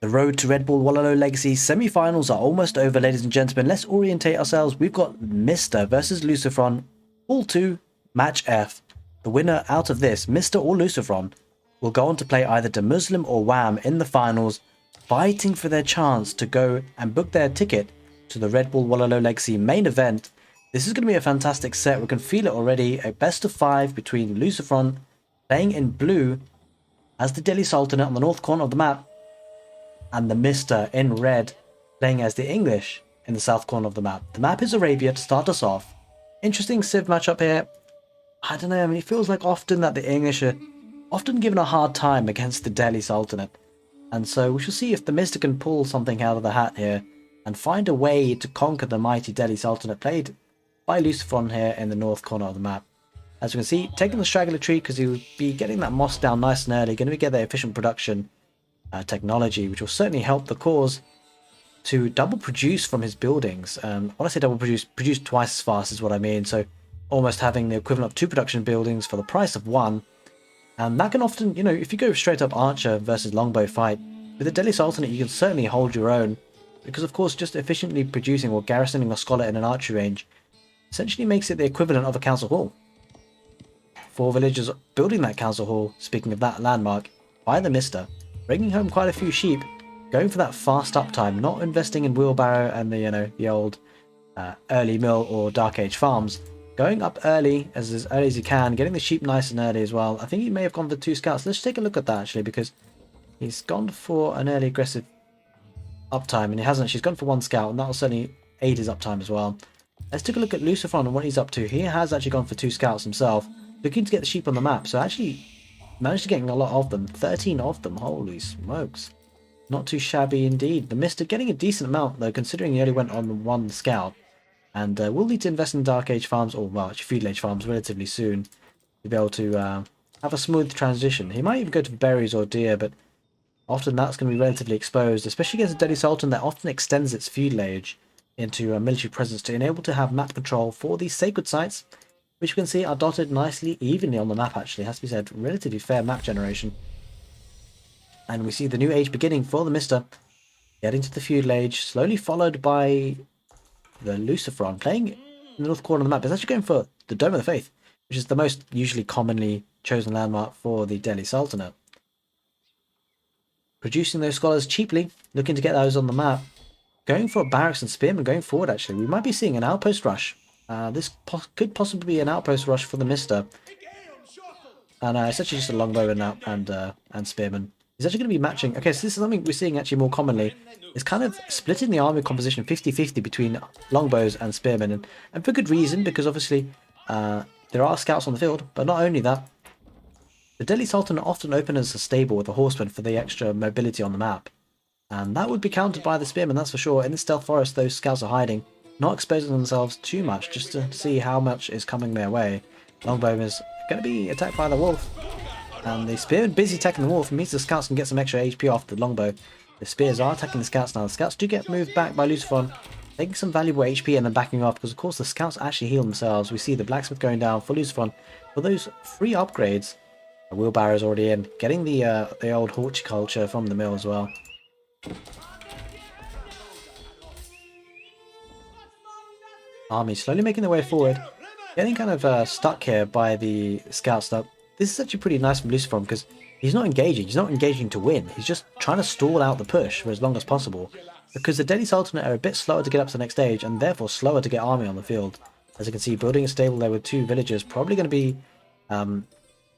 The road to Red Bull Wololo Legacy semi-finals are almost over, ladies and gentlemen. Let's orientate ourselves. We've got Mista versus Lucifron, Pool 2, Match F. The winner out of this, Mista or Lucifron, will go on to play either the Muslim or Wham in the finals, fighting for their chance to go and book their ticket to the Red Bull Wololo Legacy main event. This is going to be a fantastic set. We can feel it already. A best of 5 between Lucifron playing in blue as the Delhi Sultanate on the north corner of the map, and the Mista in red playing as the English in the south corner of the map. The map is Arabia to start us off. Interesting Civ matchup here. I don't know, I mean, it feels like often that the English are often given a hard time against the Delhi Sultanate. And so we shall see if the Mista can pull something out of the hat here and find a way to conquer the mighty Delhi Sultanate played by Lucifron here in the north corner of the map. As you can see, taking the straggler tree because he will be getting that moss down nice and early, going to get that efficient production technology, which will certainly help the cause to double produce from his buildings. When I say double produce twice as fast is what I mean. So almost having the equivalent of 2 production buildings for the price of 1. And that can often, you know, if you go straight up archer versus longbow fight, with the Delhi Sultanate you can certainly hold your own. Because of course just efficiently producing or garrisoning a scholar in an archery range essentially makes it the equivalent of a council hall. 4 villagers building that council hall, speaking of that landmark, by the Mista, bringing home quite a few sheep, going for that fast uptime, not investing in wheelbarrow and the, you know, the old early mill or dark age farms, going up early as early as he can, getting the sheep nice and early as well. I think he may have gone for 2 scouts. Let's take a look at that actually, because he's gone for an early aggressive uptime and he hasn't. She's gone for 1 scout and that will certainly aid his uptime as well. Let's take a look at Lucifron and what he's up to. He has actually gone for 2 scouts himself, looking to get the sheep on the map. So actually managed to get a lot of them, 13 of them, holy smokes. Not too shabby indeed. The Mista getting a decent amount though, considering he only went on 1 scout. And we'll need to invest in Dark Age farms, or well, actually Feudal Age farms relatively soon, to be able to have a smooth transition. He might even go to berries or deer, but often that's going to be relatively exposed, especially against a Delhi Sultan that often extends its Feudal Age into a military presence to enable to have map control for these sacred sites, which we can see are dotted nicely, evenly on the map actually, has to be said, relatively fair map generation. And we see the new age beginning for the Mista, getting to the feudal age, slowly followed by the Lucifron, playing in the north corner of the map. It's actually going for the Dome of the Faith, which is the most usually commonly chosen landmark for the Delhi Sultanate. Producing those scholars cheaply, looking to get those on the map. Going for a barracks and spearmen going forward actually. We might be seeing an outpost rush. This could possibly be an outpost rush for the Mista. And it's actually just a longbow and spearman. He's actually going to be matching. Okay, so this is something we're seeing actually more commonly. It's kind of splitting the army composition 50-50 between longbows and spearmen. And for good reason, because obviously there are scouts on the field. But not only that, the Delhi Sultan often open as a stable with a horseman for the extra mobility on the map. And that would be countered by the spearmen, that's for sure. In the stealth forest, those scouts are hiding, not exposing themselves too much, just to see how much is coming their way. Longbow is going to be attacked by the wolf. And the spearmen busy attacking the wolf. It means the scouts can get some extra HP off the longbow. The spears are attacking the scouts now. The scouts do get moved back by Lucifron, taking some valuable HP and then backing off, because of course the scouts actually heal themselves. We see the blacksmith going down for Lucifron. For those free upgrades, the wheelbarrow is already in, getting the old horticulture from the mill as well. Army slowly making their way forward, getting kind of stuck here by the scouts. Now, this is actually pretty nice from Lucifron because he's not engaging. He's not engaging to win. He's just trying to stall out the push for as long as possible, because the Delhi Sultanate are a bit slower to get up to the next stage and therefore slower to get army on the field. As you can see, building a stable there with 2 villagers, probably going to be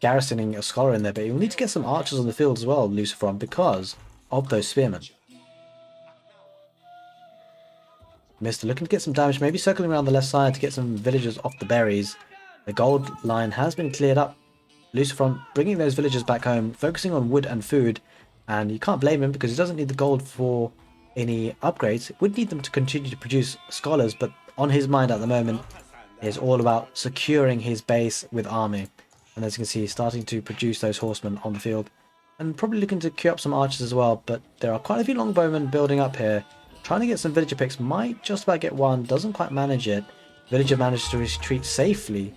garrisoning a scholar in there, but you'll need to get some archers on the field as well, Lucifron, because of those spearmen. Mista looking to get some damage, maybe circling around the left side to get some villagers off the berries. The gold line has been cleared up. Lucifron bringing those villagers back home, focusing on wood and food, and you can't blame him because he doesn't need the gold for any upgrades. It would need them to continue to produce scholars, but on his mind at the moment is all about securing his base with army. And as you can see, he's starting to produce those horsemen on the field, and probably looking to queue up some archers as well. But there are quite a few longbowmen building up here. Trying to get some villager picks, might just about get one, doesn't quite manage it. Villager managed to retreat safely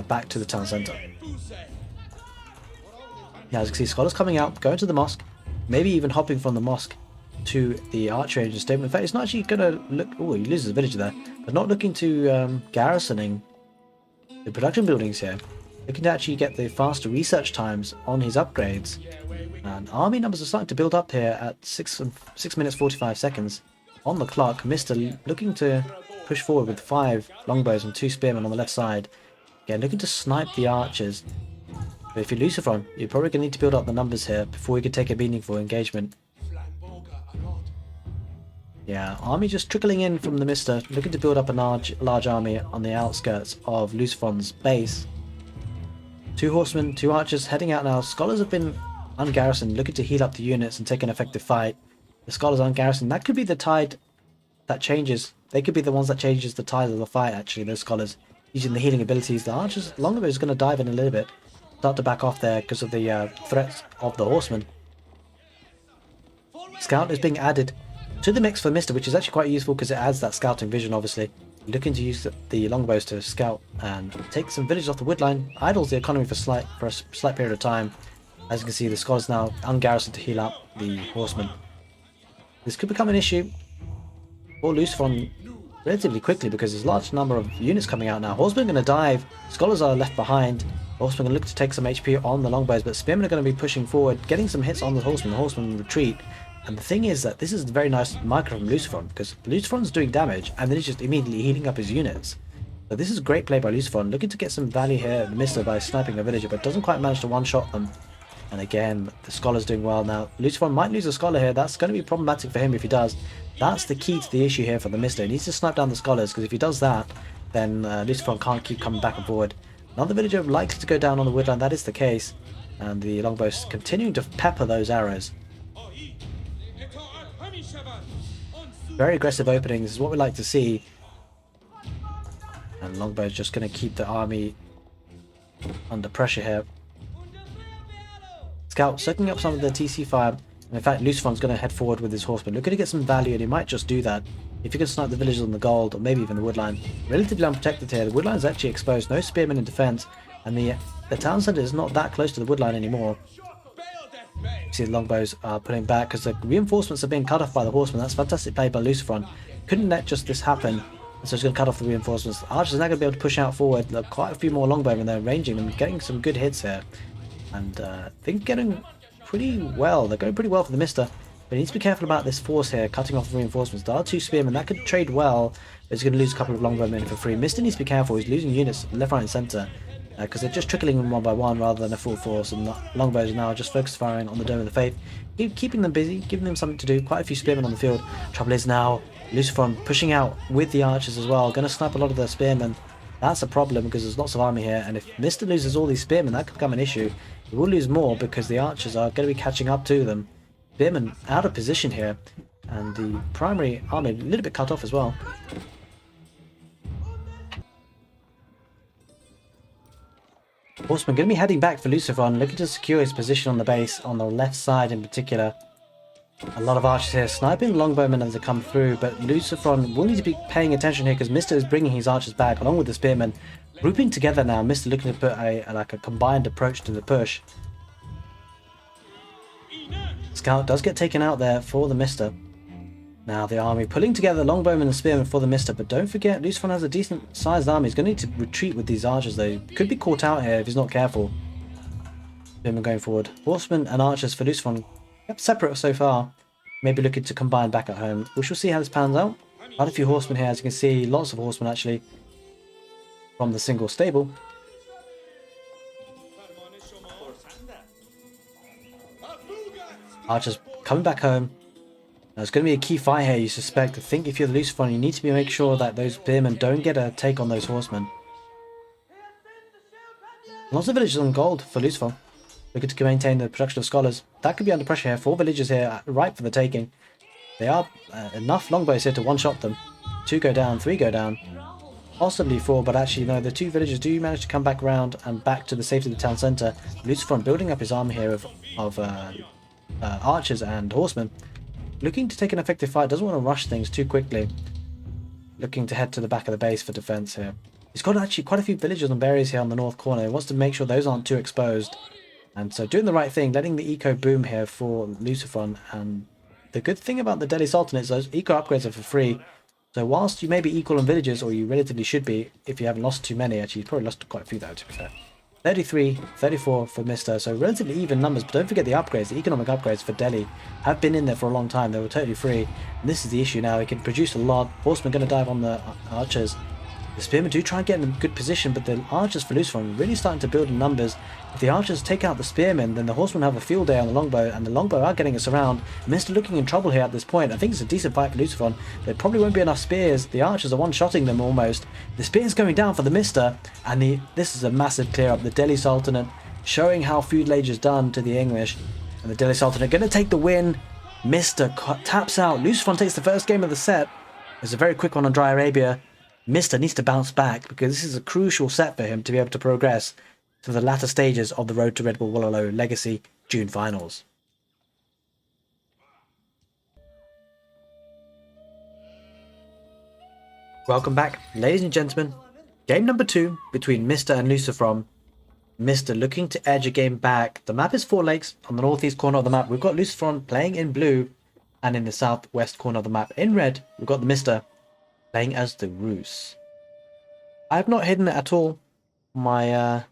back to the town centre. Now as you can see, scholars coming out, going to the mosque, maybe even hopping from the mosque to the archery range stable. In fact, it's not actually going to look... Oh, he loses a villager there. But not looking to garrisoning the production buildings here. Looking to actually get the faster research times on his upgrades. And army numbers are starting to build up here at 6 minutes 45 seconds on the clock. Mista looking to push forward with 5 longbows and 2 spearmen on the left side. Again, looking to snipe the archers. But if you're Lucifron, you're probably going to need to build up the numbers here before you can take a meaningful engagement. Yeah, army just trickling in from the Mista, looking to build up a large army on the outskirts of Lucifron's base. 2 horsemen, 2 archers heading out now. Scholars have been ungarrisoned, looking to heal up the units and take an effective fight. The scholars ungarrisoned. That could be the tide that changes. They could be the ones that changes the tide of the fight, actually, those scholars. Using the healing abilities. The archers, longbow is going to dive in a little bit. Start to back off there because of the threats of the horsemen. Scout is being added to the mix for Mista, which is actually quite useful because it adds that scouting vision, obviously. Looking to use the longbows to scout and take some villages off the wood line. Idles the economy for a slight period of time. As you can see, the scholars now ungarrisoned to heal up the horsemen. This could become an issue for Lucifron relatively quickly because there's a large number of units coming out now. Horsemen are going to dive. Scholars are left behind. Horsemen are going to look to take some HP on the longbows, but spearmen are going to be pushing forward, getting some hits on the horsemen. The horsemen retreat. And the thing is that this is a very nice micro from Lucifron because Lucifron's doing damage and then he's just immediately healing up his units. So this is great play by Lucifron, looking to get some value here in the Mista by sniping a villager, but doesn't quite manage to one-shot them. And again, the scholar's doing well now. Lucifron might lose a scholar here. That's going to be problematic for him if he does. That's the key to the issue here for the Mista. He needs to snipe down the scholars because if he does that, then Lucifron can't keep coming back and forward. Another villager likely to go down on the woodline. That is the case. And the longbows continuing to pepper those arrows. Very aggressive openings is what we like to see. And longbows just going to keep the army under pressure here. Scout soaking up some of the TC fire. And in fact, Lucifron's going to head forward with his horsemen. Looking to get some value, and he might just do that. If you can snipe the villagers on the gold, or maybe even the woodline. Relatively unprotected here. The woodline is actually exposed. No spearmen in defense. And the town centre is not that close to the woodline anymore. You see the longbows are pulling back because the reinforcements are being cut off by the horsemen. That's fantastic play by Lucifron. Couldn't let just this happen. And so he's going to cut off the reinforcements. The archers are now going to be able to push out forward. There are quite a few more longbowmen there, ranging them, getting some good hits here. And I think getting pretty well. They're going pretty well for the Mista. But he needs to be careful about this force here, cutting off the reinforcements. There are 2 spearmen. That could trade well. But he's going to lose a couple of longbowmen for free. Mista needs to be careful. He's losing units left, right, and centre. Because they're just trickling them one by one rather than a full force. And the longbows are now just focused firing on the Dome of the Faith. Keeping them busy, giving them something to do. Quite a few spearmen on the field. Trouble is now, Lucifron pushing out with the archers as well. Going to snipe a lot of their spearmen. That's a problem because there's lots of army here. And if Mista loses all these spearmen, that could become an issue. He will lose more because the archers are going to be catching up to them. Spearmen out of position here. And the primary army a little bit cut off as well. Horseman going to be heading back for Lucifron, looking to secure his position on the base, on the left side in particular. A lot of archers here sniping longbowmen as they come through, but Lucifron will need to be paying attention here because Mista is bringing his archers back along with the spearmen. Grouping together now, Mista looking to put a combined approach to the push. Scout does get taken out there for the Mista. Now the army pulling together longbowmen and spearmen for the Mista, but don't forget Lucifron has a decent sized army. He's going to need to retreat with these archers though. Could be caught out here if he's not careful. Spearmen going forward. Horsemen and archers for Lucifron kept separate so far. Maybe looking to combine back at home. We shall see how this pans out. Quite a few horsemen here, as you can see. Lots of horsemen actually from the single stable. Archers coming back home. Now, it's going to be a key fight here, you suspect. I think if you're the Lucifron, you need to make sure that those spearmen don't get a take on those horsemen. Lots of villages on gold for Lucifron. Looking to maintain the production of scholars. That could be under pressure here. 4 villages here, ripe for the taking. They are enough longbows here to one-shot them. 2 go down, 3 go down. Possibly 4, but actually no, the 2 villagers do manage to come back around and back to the safety of the town centre. Lucifron building up his army here of archers and horsemen. Looking to take an effective fight, doesn't want to rush things too quickly. Looking to head to the back of the base for defense here. He's got actually quite a few villagers and berries here on the north corner. He wants to make sure those aren't too exposed. And so doing the right thing, letting the eco boom here for Lucifron and the good thing about the Delhi Sultanate is those eco upgrades are for free. So whilst you may be equal in villages, or you relatively should be, if you haven't lost too many, actually you've probably lost quite a few though, to be fair. 33, 34 for Mista, so relatively even numbers, but don't forget the upgrades, the economic upgrades for Delhi have been in there for a long time. They were totally free, and this is the issue now. It can produce a lot. Horsemen going to dive on the archers. The spearmen do try and get in a good position, but the archers for Lucifron really starting to build in numbers. If the archers take out the spearmen, then the horsemen have a field day on the longbow, and the longbow are getting us around. Mista looking in trouble here at this point. I think it's a decent fight for Lucifron. There probably won't be enough spears. The archers are one-shotting them almost. The spear's going down for the Mista, and this is a massive clear up. The Delhi Sultanate showing how feudal age is done to the English, and the Delhi Sultanate going to take the win. Mista taps out. Lucifron takes the first game of the set. It's a very quick one on Dry Arabia. Mista needs to bounce back because this is a crucial set for him to be able to progress to the latter stages of the Road to Red Bull Wololo Legacy June finals. Welcome back, ladies and gentlemen. Game number 2 between Mista and Lucifron. Mista looking to edge a game back. The map is 4 lakes on the northeast corner of the map. We've got Lucifron playing in blue, and in the southwest corner of the map in red, we've got the Mista playing as the Rus. I have not hidden it at all. My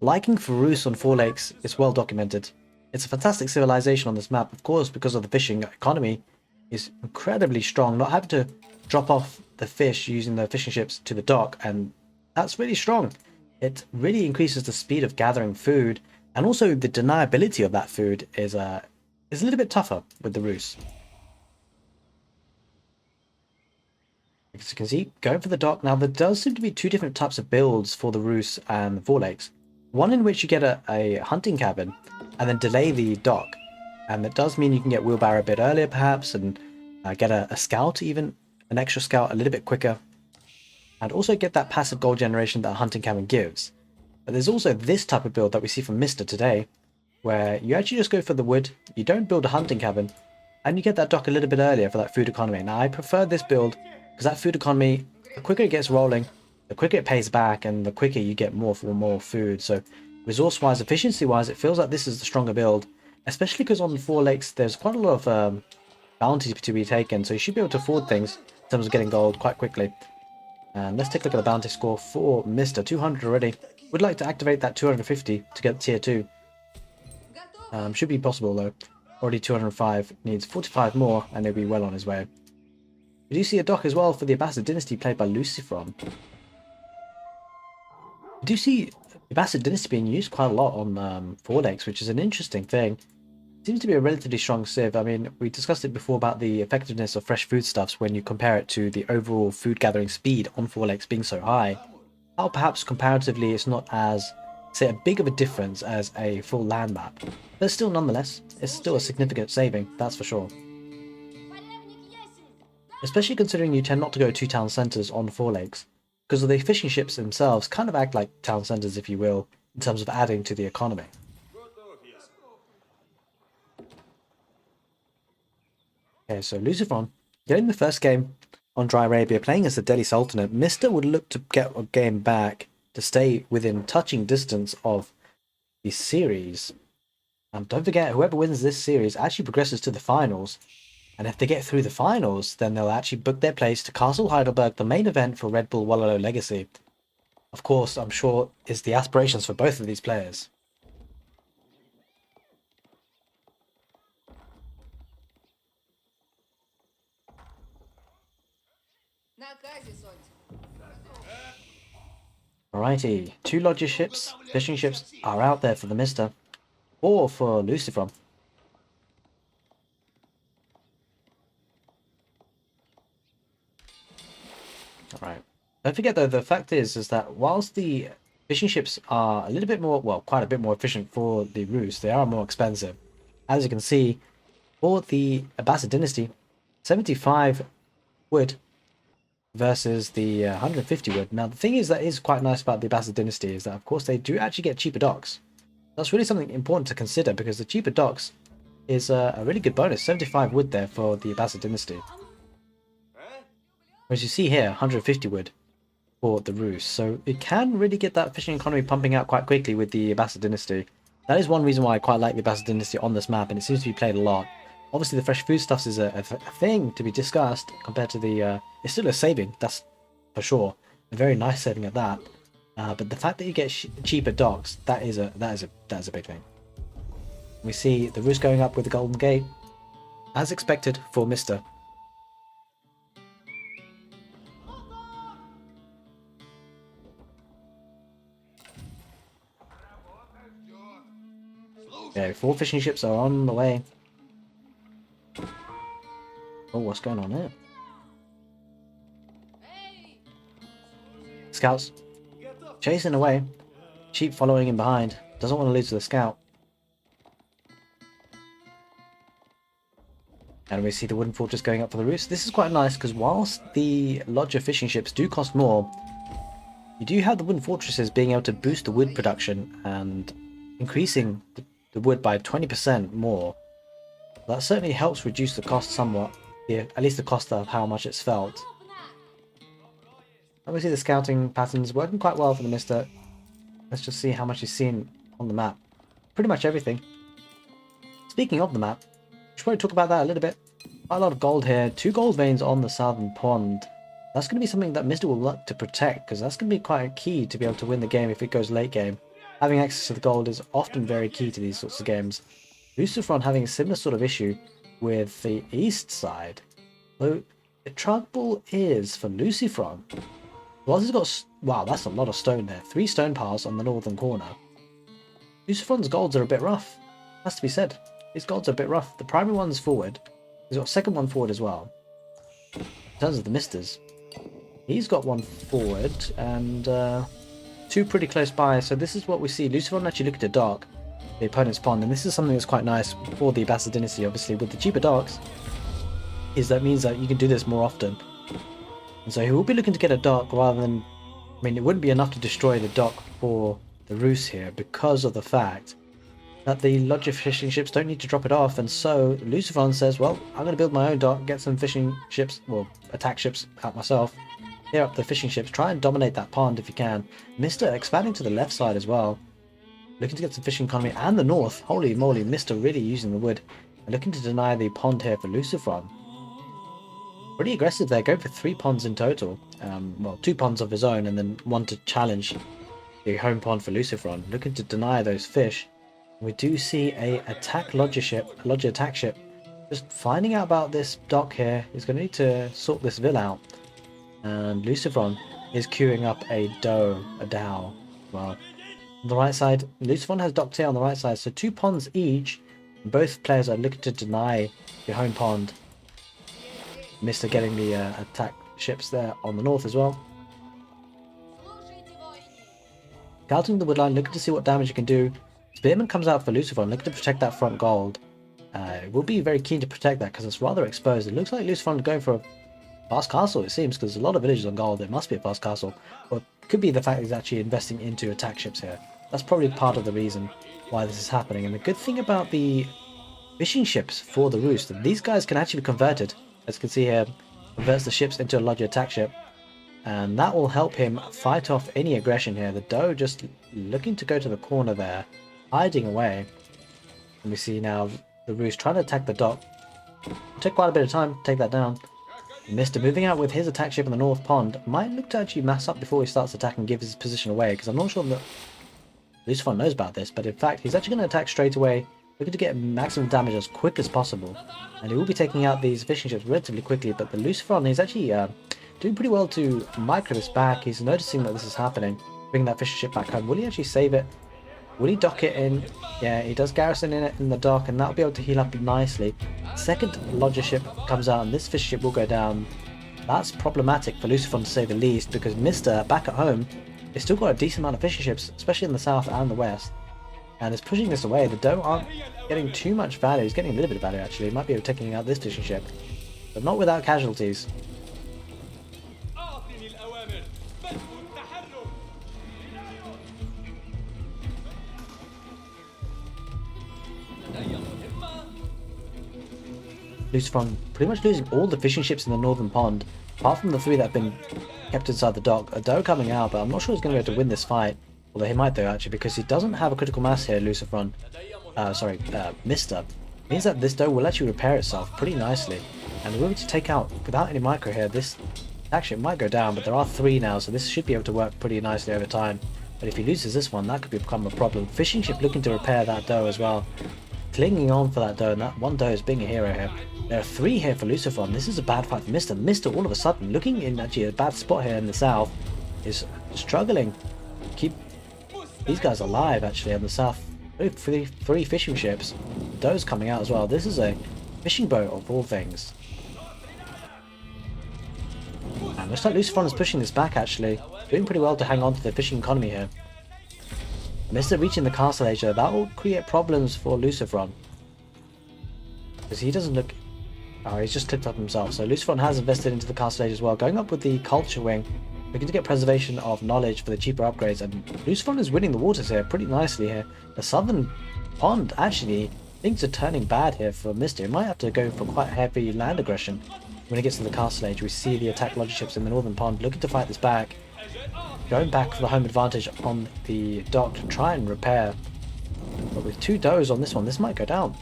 liking for Rus on 4 lakes is well documented. It's a fantastic civilization on this map, of course, because of the fishing economy is incredibly strong. Not having to drop off the fish using the fishing ships to the dock, and that's really strong. It really increases the speed of gathering food, and also the deniability of that food is a little bit tougher with the Rus. As you can see, going for the dock. Now, there does seem to be 2 different types of builds for the Rus and the 4 lakes. One in which you get a hunting cabin and then delay the dock. And that does mean you can get wheelbarrow a bit earlier, perhaps, and get a scout, even an extra scout a little bit quicker. And also get that passive gold generation that a hunting cabin gives. But there's also this type of build that we see from Mista today, where you actually just go for the wood, you don't build a hunting cabin, and you get that dock a little bit earlier for that food economy. Now, I prefer this build because that food economy, the quicker it gets rolling, the quicker it pays back, and the quicker you get more for more food. So resource-wise, efficiency-wise, it feels like this is the stronger build, especially because on the 4 lakes, there's quite a lot of bounties to be taken, so you should be able to afford things in terms of getting gold quite quickly. And let's take a look at the bounty score for Mista. 200 already. Would like to activate that 250 to get tier 2. Should be possible though. Already 205, needs 45 more, and he'll be well on his way. We do see a dock as well for the Abbasid dynasty played by Lucifron. We do see the Abbasid dynasty being used quite a lot on 4 lakes, which is an interesting thing. Seems to be a relatively strong civ. I mean, we discussed it before about the effectiveness of fresh foodstuffs when you compare it to the overall food gathering speed on 4 lakes being so high. How perhaps comparatively it's not as, say, a big of a difference as a full land map. But still, nonetheless, it's still a significant saving, that's for sure. Especially considering you tend not to go to town centres on 4 lakes, because of the fishing ships themselves kind of act like town centres, if you will, in terms of adding to the economy. Okay, so Lucifron getting the first game on Dry Arabia, playing as the Delhi Sultanate. Mista would look to get a game back to stay within touching distance of the series. And don't forget, whoever wins this series actually progresses to the finals. And if they get through the finals, then they'll actually book their place to Castle Heidelberg, the main event for Red Bull Wololo Legacy. Of course, I'm sure is the aspirations for both of these players. Alrighty, 2 lodger ships, fishing ships are out there for the Mista, or for Lucifron. Alright. Don't forget though, the fact is that whilst the fishing ships are a little bit more, well, quite a bit more efficient for the Rus, they are more expensive. As you can see, for the Abbasid dynasty, 75 wood versus the 150 wood. Now, the thing is that is quite nice about the Abbasid dynasty is that, of course, they do actually get cheaper docks. That's really something important to consider because the cheaper docks is a really good bonus. 75 wood there for the Abbasid dynasty. Whereas you see here, 150 wood for the Rus. So it can really get that fishing economy pumping out quite quickly with the Abbasid dynasty. That is one reason why I quite like the Abbasid dynasty on this map, and it seems to be played a lot. Obviously, the fresh foodstuffs is a thing to be discussed compared to the. It's still a saving, that's for sure. A very nice saving at that. But the fact that you get cheaper docks, that is a big thing. We see the roost going up with the golden gate, as expected for Mista. Okay, 4 fishing ships are on the way. Oh, what's going on here? Scouts chasing away. Sheep following him behind. Doesn't want to lose to the scout. And we see the wooden fortress going up for the roost. This is quite nice because whilst the lodger fishing ships do cost more, you do have the wooden fortresses being able to boost the wood production and increasing the wood by 20% more. That certainly helps reduce the cost somewhat, at least the cost of how much it's felt. And we see the scouting patterns working quite well for the Mista. Let's just see how much he's seen on the map. Pretty much everything. Speaking of the map, we should probably talk about that a little bit. Quite a lot of gold here. 2 gold veins on the southern pond. That's going to be something that Mista will look to protect, because that's going to be quite key to be able to win the game if it goes late game. Having access to the gold is often very key to these sorts of games. Lucifron having a similar sort of issue with the east side. Though the trouble is for Lucifron. Well, he's got... Wow, that's a lot of stone there. 3 stone piles on the northern corner. Lucifron's golds are a bit rough. Has to be said. His golds are a bit rough. The primary one's forward. He's got a second one forward as well. In terms of the Mistas, he's got one forward and 2 pretty close by. So this is what we see. Lucifron actually look at the dock, the opponent's pond, and this is something that's quite nice for the Bastard Dynasty, obviously, with the cheaper docks. That means that you can do this more often. And so he will be looking to get a dock rather than... I mean, it wouldn't be enough to destroy the dock for the roost here because of the fact that the lodger fishing ships don't need to drop it off. And so Lucifron says, well, I'm going to build my own dock, get some fishing ships, well, attack ships out myself, clear up the fishing ships, try and dominate that pond if you can. Mista expanding to the left side as well, looking to get some fishing economy, and the north. Holy moly, Mista really using the wood, and looking to deny the pond here for Lucifron. Pretty aggressive there, going for 3 ponds in total. Well, 2 ponds of his own and then 1 to challenge the home pond for Lucifron, looking to deny those fish. We do see a lodger attack ship, just finding out about this dock here. He's going to need to sort this villa out. And Lucifron is queuing up a Dow. Well, on the right side, Lucifron has docked here on the right side, so 2 ponds each. Both players are looking to deny the home pond. Mista getting the attack ships there on the north as well. Scouting the woodline, looking to see what damage you can do. Spearman comes out for Lucifron, looking to protect that front gold. We'll be very keen to protect that because it's rather exposed. It looks like Lucifron is going for a fast castle, it seems, because there's a lot of villages on gold. It must be a fast castle. Or it could be the fact that he's actually investing into attack ships here. That's probably part of the reason why this is happening. And the good thing about the fishing ships for the roost, these guys can actually be converted. As you can see here, converts the ships into a lodger attack ship. And that will help him fight off any aggression here. The doe just looking to go to the corner there, hiding away. And we see now the roost trying to attack the dock. Took quite a bit of time to take that down. Mista moving out with his attack ship in the north pond. Might look to actually mass up before he starts attacking and give his position away, because I'm not sure that Lucifron knows about this, but in fact he's actually going to attack straight away, looking to get maximum damage as quick as possible. And he will be taking out these fishing ships relatively quickly, but the Lucifron is actually doing pretty well to micro this back. He's noticing that this is happening, bring that fishing ship back home. Will he actually save it? Will he dock it in? Yeah, he does garrison in it in the dock, and that'll be able to heal up nicely. Second lodger ship comes out, and this fish ship will go down. That's problematic for Lucifron to say the least, because Mista, back at home, has still got a decent amount of fishing ships, especially in the south and the west, and is pushing this away. The doe aren't getting too much value. He's getting a little bit of value, actually. He might be able to taking out this fishing ship, but not without casualties. Lucifron pretty much losing all the fishing ships in the northern pond, apart from the 3 that have been kept inside the dock. A doe coming out, but I'm not sure he's going to be able to win this fight. Although he might though, actually, because he doesn't have a critical mass here, Lucifron. Mista. Means that this dough will actually repair itself pretty nicely. And we're going to take out, without any micro here, this actually it might go down, but there are 3 now, so this should be able to work pretty nicely over time. But if he loses this one, that could become a problem. Fishing ship looking to repair that dough as well. Clinging on for that dough, and that one dough is being a hero here. There are 3 here for Lucifron. This is a bad fight for Mista. Mista all of a sudden, looking in actually a bad spot here in the south, is struggling to keep these guys alive actually in the south. 3 fishing ships. The dough's coming out as well. This is a fishing boat of all things. And looks like Lucifron is pushing this back actually. Doing pretty well to hang on to the fishing economy here. Mista reaching the castle age though, that will create problems for Lucifron. Because he doesn't look... Oh, he's just clicked up himself. So Lucifron has invested into the castle age as well. Going up with the culture wing. Looking to get preservation of knowledge for the cheaper upgrades. And Lucifron is winning the waters here pretty nicely here. The southern pond actually, things are turning bad here for Mista. He might have to go for quite heavy land aggression. When he gets to the castle age, we see the attack logic ships in the northern pond looking to fight this back. Going back for the home advantage on the dock to try and repair. But with 2 doughs on this one, this might go down.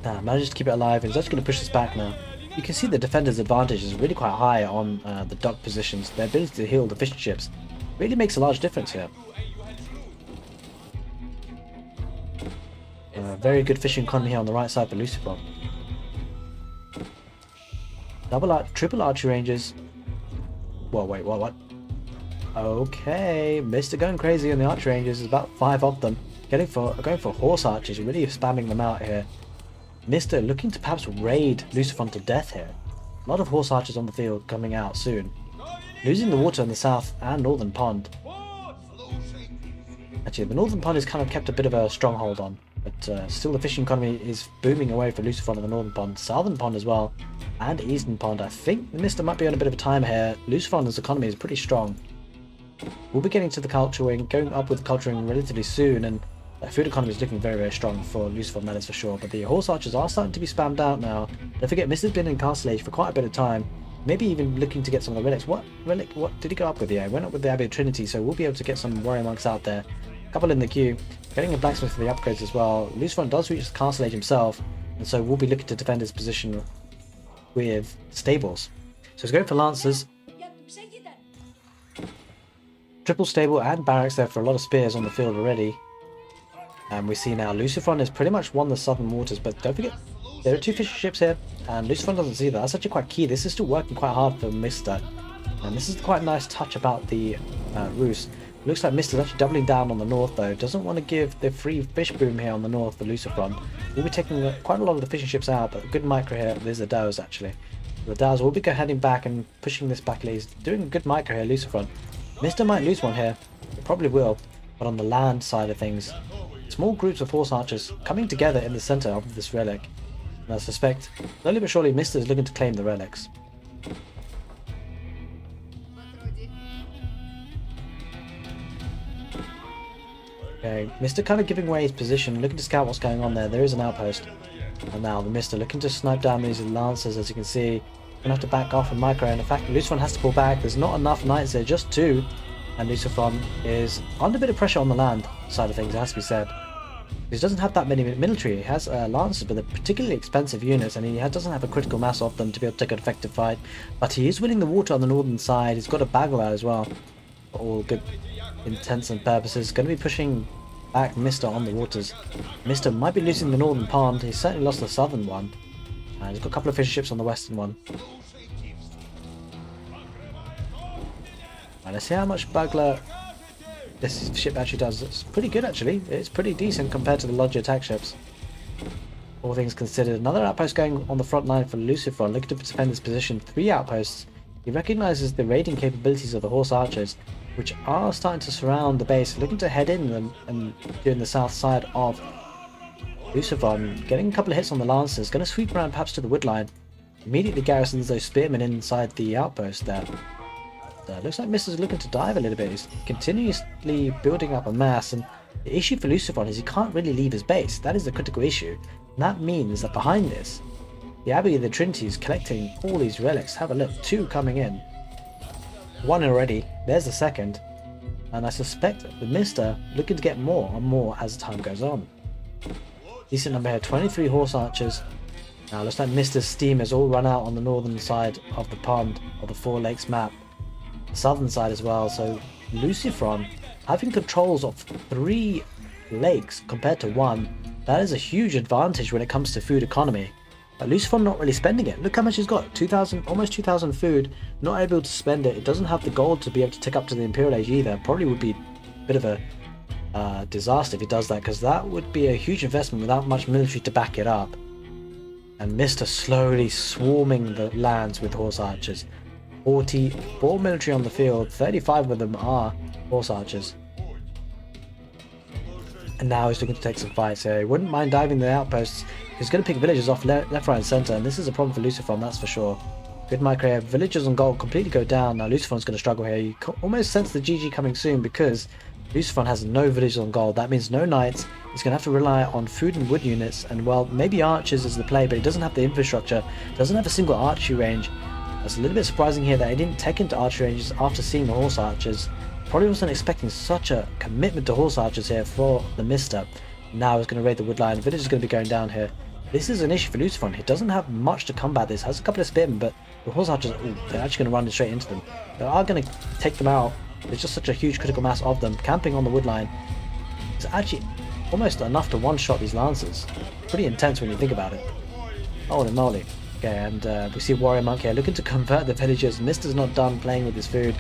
Nah, manages to keep it alive and he's actually going to push this back now. You can see the defender's advantage is really quite high on the dock positions. Their ability to heal the fishing ships really makes a large difference here. Very good fishing economy here on the right side for Lucifron. Triple archery ranges. Whoa, wait, what? Okay, Mista going crazy on the archer ranges. There's about 5 of them. Going for horse archers, really spamming them out here. Mista looking to perhaps raid Lucifron to death here. A lot of horse archers on the field coming out soon. Losing the water in the south and northern pond. Actually, the northern pond is kind of kept a bit of a stronghold on. But still the fishing economy is booming away for Lucifron in the northern pond. Southern pond as well. And eastern pond. I think Mista might be on a bit of a time here. Lucifron's economy is pretty strong. We'll be getting to the culture wing, going up with the culture wing relatively soon, and the food economy is looking very, very strong for Lucifron, that is for sure. But the horse archers are starting to be spammed out now. Don't forget, Mista's been in castle age for quite a bit of time. Maybe even looking to get some of the relics. What relic? What did he go up with? Yeah, he went up with the Abbey of Trinity, so we'll be able to get some warrior monks out there. A couple in the queue. Getting a blacksmith for the upgrades as well. Lucifron does reach the castle age himself, and so we'll be looking to defend his position with stables. So he's going for lancers. Triple stable and barracks there for a lot of spears on the field already. And we see now Lucifron has pretty much won the southern waters, but don't forget there are 2 fishing ships here, and Lucifron doesn't see that. That's actually quite key. This is still working quite hard for Mista, and this is quite a nice touch about the roost. Looks like Mista's actually doubling down on the north though. Doesn't want to give the free fish boom here on the north for Lucifron. We'll be taking quite a lot of the fishing ships out, but a good micro here. There's the dows actually. The dows will be heading back and pushing this back. He's doing a good micro here, Lucifron. Mista might lose one here. It probably will, but on the land side of things, small groups of horse archers coming together in the center of this relic. And I suspect, slowly but surely, Mista is looking to claim the relics. Okay, Mista kind of giving away his position, looking to scout what's going on there. There is an outpost. And now the Mista looking to snipe down these lancers, as you can see. Gonna have to back off and micro, and in fact Lucifron has to pull back. There's not enough knights there, just 2. And Lucifron is under a bit of pressure on the land side of things, it has to be said. He doesn't have that many military. He has lancers, but they're particularly expensive units, and he doesn't have a critical mass of them to be able to take an effective fight. But he is winning the water on the northern side. He's got a bagel out as well, for all good intents and purposes. Going to be pushing back Mista on the waters. Mista might be losing the northern pond. He's certainly lost the southern one. And he's got a couple of fishing ships on the western one. And let's see how much bagler this ship actually does. It's pretty good actually. It's pretty decent compared to the larger attack ships. All things considered. Another outpost going on the front line for Lucifron, looking to defend his position. 3 outposts. He recognises the raiding capabilities of the horse archers, which are starting to surround the base, looking to head in and doing the south side of Lucifron. Getting a couple of hits on the lancers. Going to sweep around perhaps to the wood line. Immediately garrisons those spearmen inside the outpost there. Looks like Mista's looking to dive a little bit. He's continuously building up a mass, and the issue for Lucifron is he can't really leave his base. That is the critical issue. And that means that behind this, the Abbey of the Trinity is collecting all these relics. Have a look, 2 coming in. 1 already, there's the second. And I suspect that Mista looking to get more and more as time goes on. Decent number here, 23 horse archers. Now looks like Mista's steam has all run out on the northern side of the pond, of the Four Lakes map. The southern side as well, so Lucifron having controls of 3 lakes compared to 1, that is a huge advantage when it comes to food economy. But Lucifron not really spending it. Look how much he's got, 2,000, almost 2,000 food, not able to spend it. It doesn't have the gold to be able to take up to the Imperial Age either. Probably would be a bit of a disaster if he does that, because that would be a huge investment without much military to back it up. And Mista slowly swarming the lands with horse archers. 44 military on the field, 35 of them are horse archers. And now he's looking to take some fights here. He wouldn't mind diving the outposts. He's going to pick villagers off left, right and centre, and this is a problem for Lucifron, that's for sure. Good micro here. Villagers on gold completely go down. Now Lucifron's going to struggle here. You almost sense the GG coming soon because Lucifron has no villagers on gold. That means no knights. He's going to have to rely on food and wood units, and well, maybe archers is the play, but he doesn't have the infrastructure, doesn't have a single archery range. That's a little bit surprising here that he didn't tech into archery ranges after seeing the horse archers. Probably wasn't expecting such a commitment to horse archers here for the Mista. Now he's going to raid the wood line. The village is going to be going down here. This is an issue for Lucifron. He doesn't have much to combat this. Has a couple of spearmen, but the horse archers, they're actually going to run straight into them. They are going to take them out. There's just such a huge critical mass of them camping on the wood line. It's actually almost enough to one-shot these lancers. Pretty intense when you think about it. Holy moly. Okay, and we see Warrior Monk here looking to convert the villagers. Mista's not done playing with his food.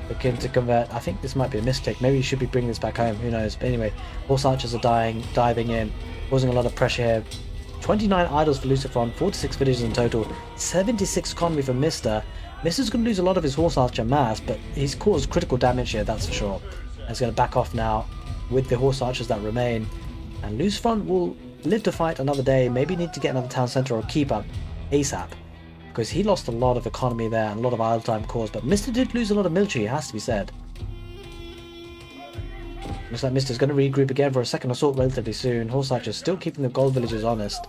Looking to convert. I think this might be a mistake. Maybe he should be bringing this back home. Who knows? But anyway, horse archers are diving in, causing a lot of pressure here. 29 idols for Lucifron, 46 villagers in total, 76 economy for Mista. Mista's going to lose a lot of his horse archer mass, but he's caused critical damage here, that's for sure. And he's going to back off now with the horse archers that remain. And Lucifron will live to fight another day. Maybe need to get another town centre or keep up ASAP, because he lost a lot of economy there and a lot of idle time caused. But Mista did lose a lot of military, it has to be said. Looks like Mista's going to regroup again for a second assault relatively soon. Horse archers still keeping the gold villagers honest.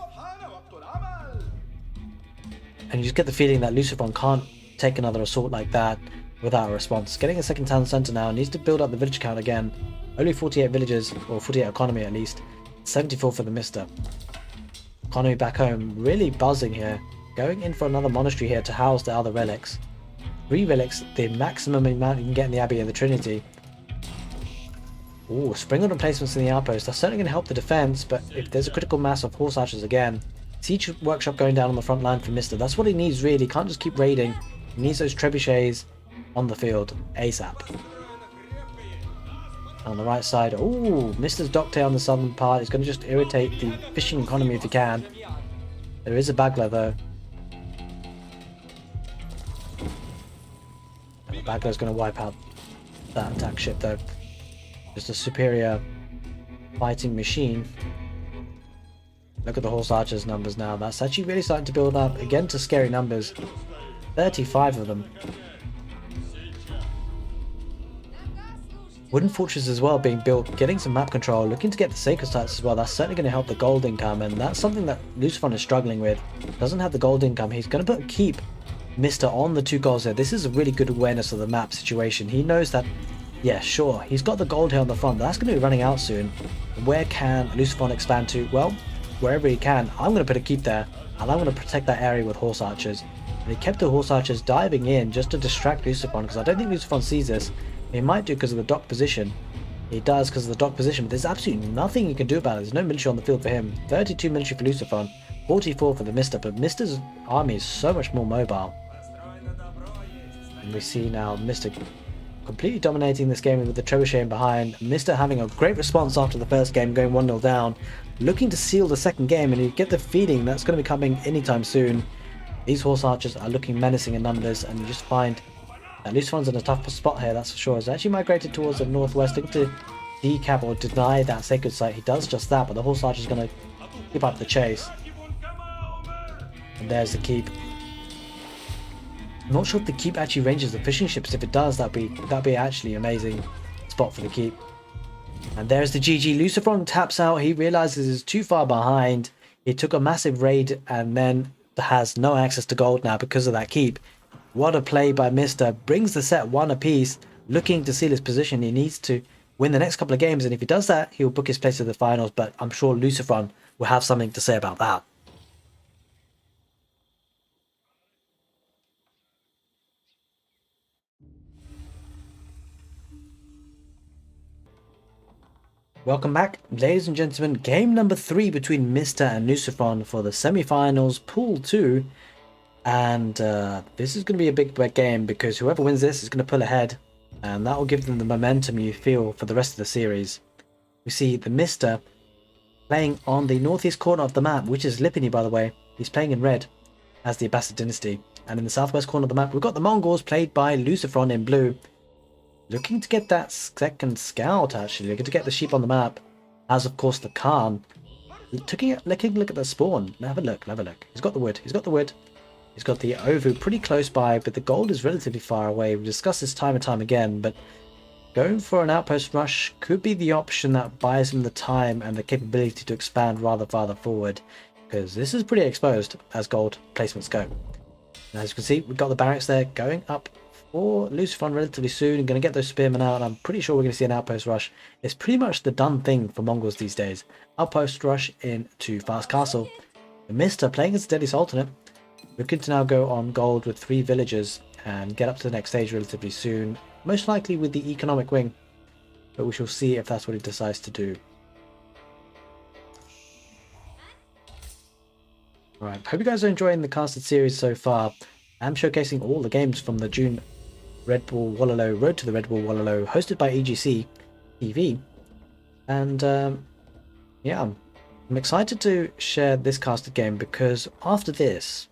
And you just get the feeling that Lucifron can't take another assault like that without a response. Getting a second town centre now, needs to build up the village count again. Only 48 villagers, or 48 economy at least. 74 for the Mista. Economy back home, really buzzing here. Going in for another monastery here to house the other relics. 3 relics, the maximum amount you can get in the Abbey of the Trinity. Ooh, spring on replacements in the outpost. That's certainly going to help the defense, but if there's a critical mass of horse archers again. Siege workshop going down on the front line for Mista. That's what he needs really. He can't just keep raiding. He needs those trebuchets on the field ASAP. On the right side, ooh, Mista's docked here on the southern part. He's going to just irritate the fishing economy if he can. There is a bagler though. And the bagler's going to wipe out that attack ship though. Just a superior fighting machine. Look at the horse archers numbers now. That's actually really starting to build up again to scary numbers. 35 of them. Wooden fortress as well being built, getting some map control, looking to get the sacred sites as well. That's certainly going to help the gold income, and that's something that Lucifron is struggling with. Doesn't have the gold income. He's going to keep Mista on the 2 goals there. This is a really good awareness of the map situation. He knows that, yeah, sure, he's got the gold here on the front, but that's going to be running out soon. Where can Lucifron expand to? Well, wherever he can. I'm going to put a keep there, and I'm going to protect that area with horse archers. And he kept the horse archers diving in just to distract Lucifron, because I don't think Lucifron sees this. He might do because of the dock position. He does because of the dock position, but there's absolutely nothing he can do about it. There's no military on the field for him. 32 military for Lucifron, 44 for the Mista, but Mista's army is so much more mobile. And we see now Mista completely dominating this game with the trebuchet in behind. Mista having a great response after the first game, going 1-0 down, looking to seal the second game, and you get the feeling that's going to be coming anytime soon. These horse archers are looking menacing in numbers, and you just find that Lucifron's in a tough spot here, that's for sure. He's actually migrated towards the northwest, looking to decap or deny that sacred site. He does just that, but the horse archer is going to keep up the chase. And there's the keep. I'm not sure if the keep actually ranges the fishing ships. If it does, that'd be actually amazing spot for the keep. And there's the GG. Lucifron taps out. He realizes he's too far behind. He took a massive raid and then has no access to gold now because of that keep. What a play by Mista. Brings the set 1 apiece, looking to seal his position. He needs to win the next couple of games, and if he does that, he'll book his place to the finals, but I'm sure Lucifron will have something to say about that. Welcome back, ladies and gentlemen. Game number 3 between Mista and Lucifron for the semi-finals, Pool 2. And this is going to be a big game because whoever wins this is going to pull ahead. And that will give them the momentum you feel for the rest of the series. We see the Mista playing on the northeast corner of the map, which is Lipiny, by the way. He's playing in red as the Abbasid dynasty. And in the southwest corner of the map, we've got the Mongols played by Lucifron in blue. Looking to get that second scout, actually. Looking to get the sheep on the map. As, of course, the Khan. Taking a look at the spawn. Have a look, have a look. He's got the wood. He's got the wood. He's got the Aoe4 pretty close by, but the gold is relatively far away. We've discussed this time and time again, but going for an Outpost Rush could be the option that buys him the time and the capability to expand rather farther forward, because this is pretty exposed as gold placements go. And as you can see, we've got the barracks there going up for Lucifron relatively soon, and going to get those spearmen out, and I'm pretty sure we're going to see an Outpost Rush. It's pretty much the done thing for Mongols these days. Outpost Rush into Fast Castle. The Mista playing as a Deadly Sultanate, looking to now go on gold with 3 villagers and get up to the next stage relatively soon, most likely with the economic wing, but we shall see if that's what he decides to do. Alright, hope you guys are enjoying the casted series so far. I'm showcasing all the games from the June Redbull Wololo Road to the Redbull Wololo, hosted by EGCTV, and yeah, I'm excited to share this casted game because after this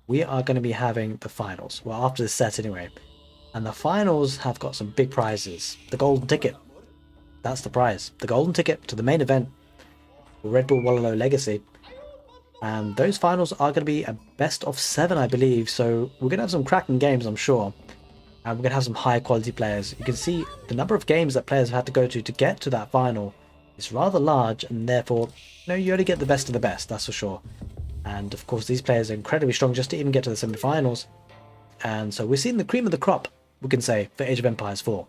we are going to be having the finals. Well, after this set anyway. And the finals have got some big prizes. The golden ticket. That's the prize. The golden ticket to the main event for Red Bull Wololo Legacy. And those finals are going to be a best of 7, I believe. So we're going to have some cracking games, I'm sure. And we're going to have some high quality players. You can see the number of games that players have had to go to get to that final is rather large. And therefore, you only get the best of the best, that's for sure. And of course, these players are incredibly strong just to even get to the semi-finals. And so we're seeing the cream of the crop, we can say, for Age of Empires 4.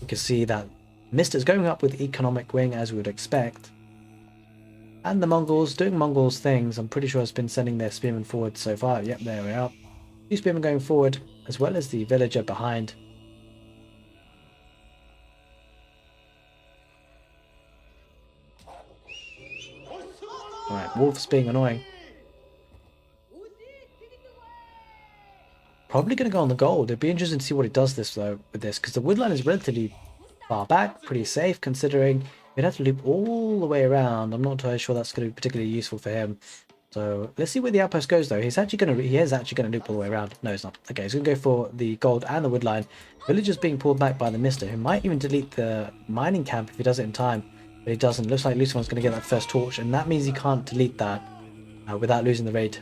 We can see that Mista is going up with economic wing as we would expect. And the Mongols doing Mongols things. I'm pretty sure has been sending their spearmen forward so far. Yep, there we are. 2 spearmen going forward, as well as the villager behind. Alright, Wolf's being annoying. Probably going to go on the gold. It'd be interesting to see what he does with this, because the woodline is relatively far back, pretty safe, considering he'd have to loop all the way around. I'm not entirely sure that's going to be particularly useful for him. So let's see where the outpost goes, though. He is actually going to loop all the way around. No, he's not. Okay, he's going to go for the gold and the woodline. Villagers being pulled back by the Mista, who might even delete the mining camp if he does it in time. But he doesn't. Looks like Lucifron's going to get that first torch, and that means he can't delete that without losing the raid,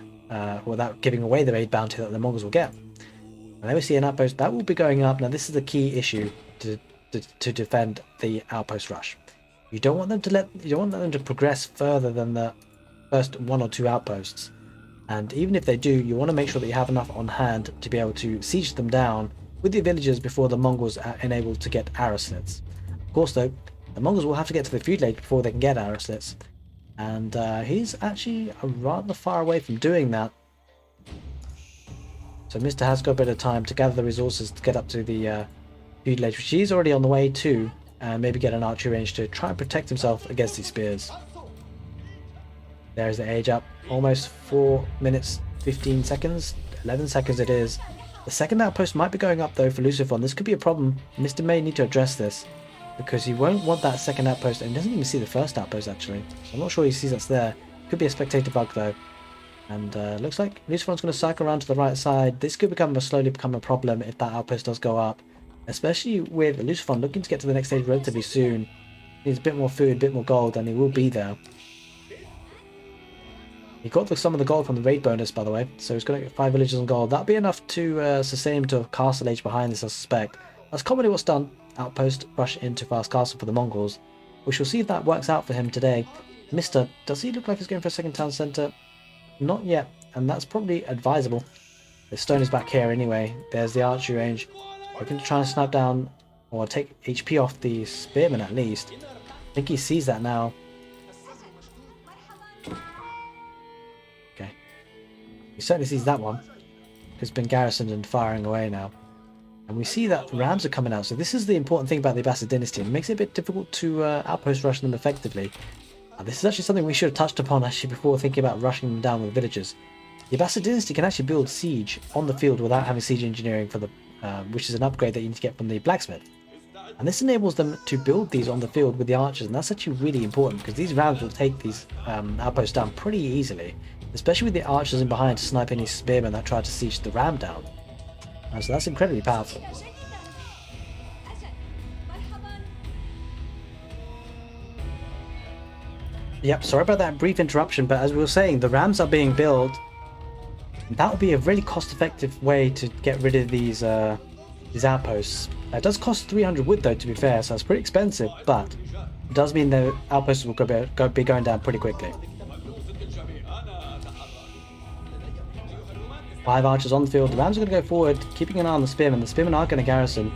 without giving away the raid bounty that the Mongols will get. And then we see an outpost that will be going up. Now this is the key issue to defend the outpost rush. You don't want them to progress further than the first 1 or 2 outposts. And even if they do, you want to make sure that you have enough on hand to be able to siege them down with the villagers before the Mongols are enabled to get arrow slits. Of course, though, the Mongols will have to get to the feud lane before they can get arrow slits. And he's actually rather far away from doing that. So Mista has got a bit of time to gather the resources to get up to the feud lane, which he's already on the way to, and maybe get an archery range to try and protect himself against these spears. There's the age up, almost 4 minutes 15 seconds, 11 seconds it is. The second outpost might be going up though for Lucifron. This could be a problem. Mista may need to address this, because he won't want that second outpost, and he doesn't even see the first outpost actually. I'm not sure he sees that's there. Could be a spectator bug though. And looks like Lucifron's going to cycle around to the right side. This could slowly become a problem if that outpost does go up, especially with Lucifron looking to get to the next stage relatively soon. He needs a bit more food, a bit more gold, and he will be there. He got some of the gold from the raid bonus, by the way, so he's going to get 5 villagers on gold. That'll be enough to sustain him to a castle age behind this, I suspect. That's commonly what's done. Outpost rush into fast castle for the Mongols. We shall see if that works out for him today. Mista, does he look like he's going for a second town centre? Not yet, and that's probably advisable. The stone is back here anyway. There's the archery range. We're going to try and snipe down or take HP off the spearman at least. I think he sees that now. Okay. He certainly sees that one. It's been garrisoned and firing away now. And we see that rams are coming out. So this is the important thing about the Abbasid dynasty. It makes it a bit difficult to outpost rush them effectively. This is actually something we should have touched upon actually before thinking about rushing them down with villagers. The Abbasid dynasty can actually build siege on the field without having siege engineering for the, which is an upgrade that you need to get from the blacksmith. And this enables them to build these on the field with the archers, and that's actually really important because these rams will take these outposts down pretty easily, especially with the archers in behind to snipe any spearmen that try to siege the ram down. So that's incredibly powerful. Yep, sorry about that brief interruption, but as we were saying, the rams are being built. That would be a really cost-effective way to get rid of these outposts. It does cost 300 wood though, to be fair, so it's pretty expensive, but it does mean the outposts will be going down pretty quickly. 5 archers on the field. The rams are going to go forward, keeping an eye on the spearmen. The spearmen are going to garrison.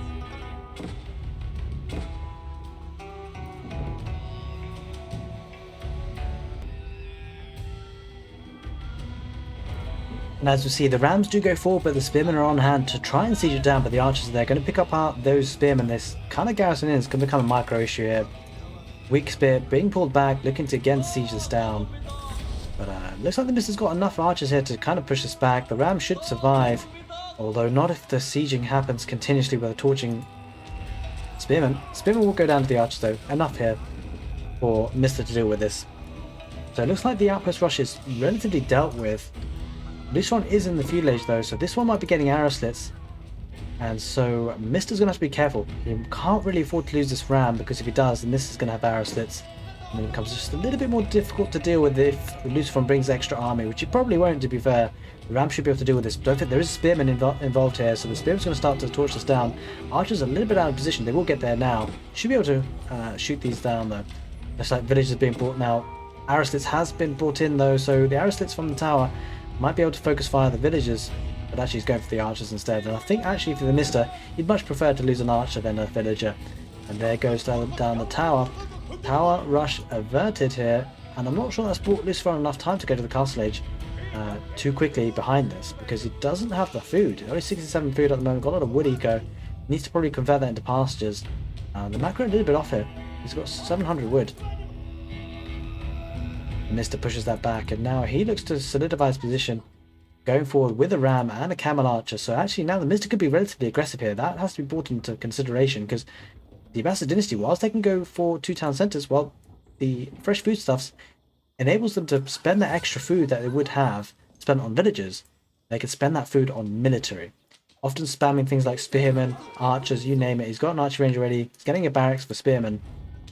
And as we see, the rams do go forward, but the spearmen are on hand to try and siege it down, but the archers are there, going to pick up those spearmen. This kind of garrison is going to become a micro issue here. Weak spear being pulled back, looking to again siege this down. But looks like the Mista's got enough archers here to kind of push this back. The ram should survive, although not if the sieging happens continuously with a torching spearmen. Spearmen will go down to the archers though. Enough here for Mista to deal with this. So it looks like the outpost rush is relatively dealt with. Lucifron is in the fuselage though, so this one might be getting arrow slits. And so Mista's going to have to be careful. He can't really afford to lose this ram, because if he does, then this is going to have arrow slits. And then it becomes just a little bit more difficult to deal with if Lucifron brings extra army, which he probably won't, to be fair. The ram should be able to deal with this. But don't think there is a spearman involved here, so the spearman's going to start to torch this down. Archer's a little bit out of position. They will get there now. Should be able to shoot these down though. Looks like village is being brought now. Arrow slits has been brought in though, so the arrow slits from the tower might be able to focus fire the villagers, but actually he's going for the archers instead. And I think actually for the Mista, he'd much prefer to lose an archer than a villager. And there goes down the tower. Tower rush averted here, and I'm not sure that's brought Lucifron enough time to go to the castle age too quickly behind this, because he doesn't have the food. Only 67 food at the moment, got a lot of wood eco. Needs to probably convert that into pastures. The macro a little bit off here. He's got 700 wood. Mista pushes that back, and now he looks to solidify his position, going forward with a ram and a camel archer. So actually now the Mista could be relatively aggressive here. That has to be brought into consideration, because the Abbasid dynasty, whilst they can go for 2 town centres, well, the fresh foodstuffs enables them to spend the extra food that they would have spent on villagers. They can spend that food on military, often spamming things like spearmen, archers, you name it. He's got an archer range already. He's getting a barracks for spearmen,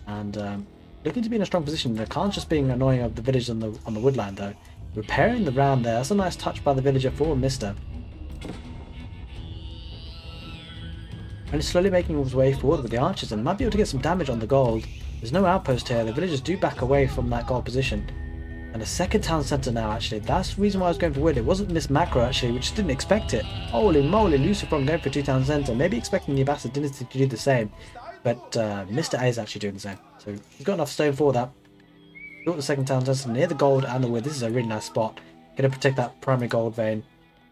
and looking to be in a strong position. The Khan's just being annoying of the village on the woodland though. Repairing the ram there. That's a nice touch by the villager for Mista. And he's slowly making his way forward with the archers, and might be able to get some damage on the gold. There's no outpost here. The villagers do back away from that gold position. And a second town centre now actually. That's the reason why I was going for wood. It wasn't Miss Macro actually, which didn't expect it. Holy moly, Lucifron going for 2 town centre. Maybe expecting the Abbasid dynasty to do the same. But Mr. A is actually doing the same. So he's got enough stone for that. Built the second town centre near the gold and the wood. This is a really nice spot. Going to protect that primary gold vein.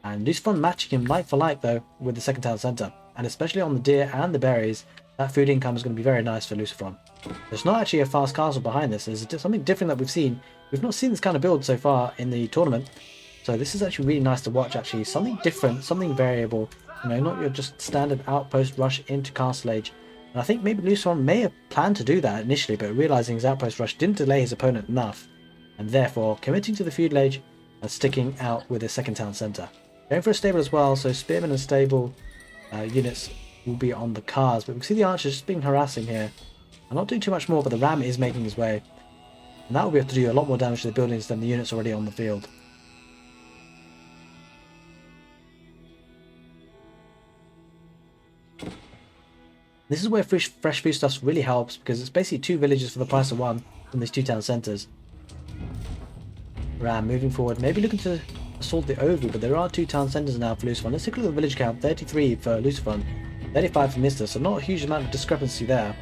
And Lucifron matching him like for like though with the second town centre. And especially on the deer and the berries, that food income is going to be very nice for Lucifron. There's not actually a fast castle behind this. There's something different that we've seen. We've not seen this kind of build so far in the tournament. So this is actually really nice to watch actually. Something different, something variable. You know, not your just standard outpost rush into castle age. And I think maybe Lucifron may have planned to do that initially, but realising his outpost rush didn't delay his opponent enough, and therefore committing to the feudal age and sticking out with his second town centre. Going for a stable as well, so spearmen and stable units will be on the cars, but we can see the archers just being harassing here. I'm not doing too much more, but the ram is making his way. And that will be able to do a lot more damage to the buildings than the units already on the field. This is where fresh foodstuffs really helps, because it's basically 2 villages for the price of 1 from these 2 town centres. Ram moving forward, maybe looking to assault the Ovu, but there are 2 town centres now for Lucifron. Let's take a look at the village count. 33 for Lucifron, 35 for Mista, so not a huge amount of discrepancy there.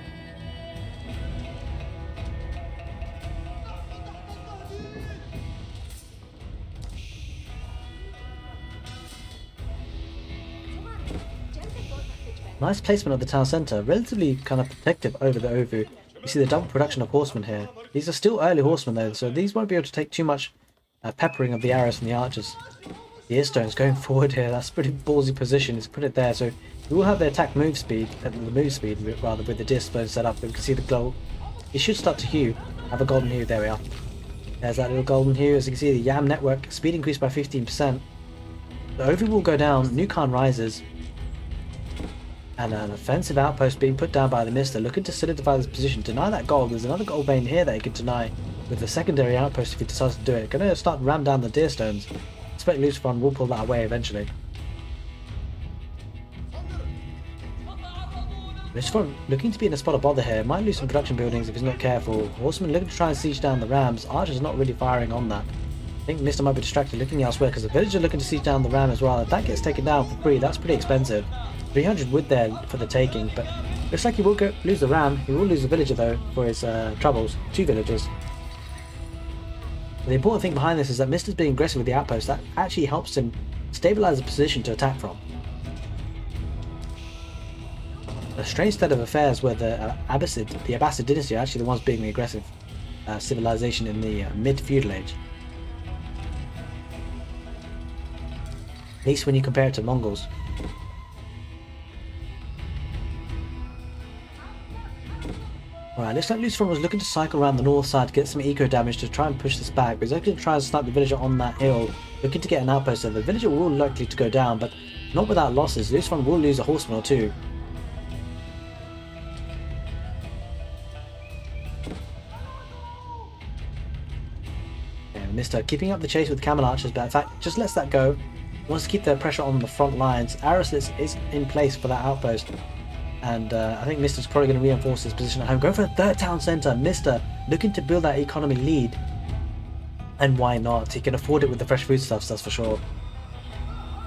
Nice placement of the town centre, relatively kind of protective over the Ovu. You see the double production of horsemen here. These are still early horsemen though, so these won't be able to take too much peppering of the arrows from the archers. The Earstone's going forward here, that's a pretty ballsy position, he's put it there, so we will have the attack move speed, rather, with the discipline set up. We can see the gold. He should start to hue, have a golden hue, there we are. There's that little golden hue, as you can see the Yam network, speed increased by 15%. The Ovu will go down, Nukan rises, and an offensive outpost being put down by the Mista, looking to solidify this position, deny that gold. There's another gold vein here that he can deny with the secondary outpost if he decides to do it. Gonna start to ram down the deer stones. Expect Lucifron will pull that away eventually. Lucifron looking to be in a spot of bother here, might lose some production buildings if he's not careful. Horseman looking to try and siege down the rams, Archer's not really firing on that. I think Mista might be distracted looking elsewhere because the villager looking to siege down the ram as well. If that gets taken down for free, that's pretty expensive. 300 wood there for the taking, but looks like he will lose the ram. He will lose the villager though for his troubles. 2 villagers. The important thing behind this is that Mista's being aggressive with the outpost. That actually helps him stabilize the position to attack from. A strange state of affairs where the Abbasid dynasty are actually the ones being the aggressive civilization in the mid-feudal age. At least when you compare it to Mongols. Alright, looks like Lucifron was looking to cycle around the north side to get some eco damage to try and push this back, but he's looking to try and snipe the villager on that hill, looking to get an outpost there. The villager will likely to go down, but not without losses. Lucifron will lose a horseman or two. Mista keeping up the chase with camel archers, but in fact just lets that go. Wants to keep the pressure on the front lines. Araslitz is in place for that outpost. And I think Mista's probably going to reinforce his position at home. Going for a third town centre. Mista looking to build that economy lead. And why not? He can afford it with the fresh foodstuffs, that's for sure.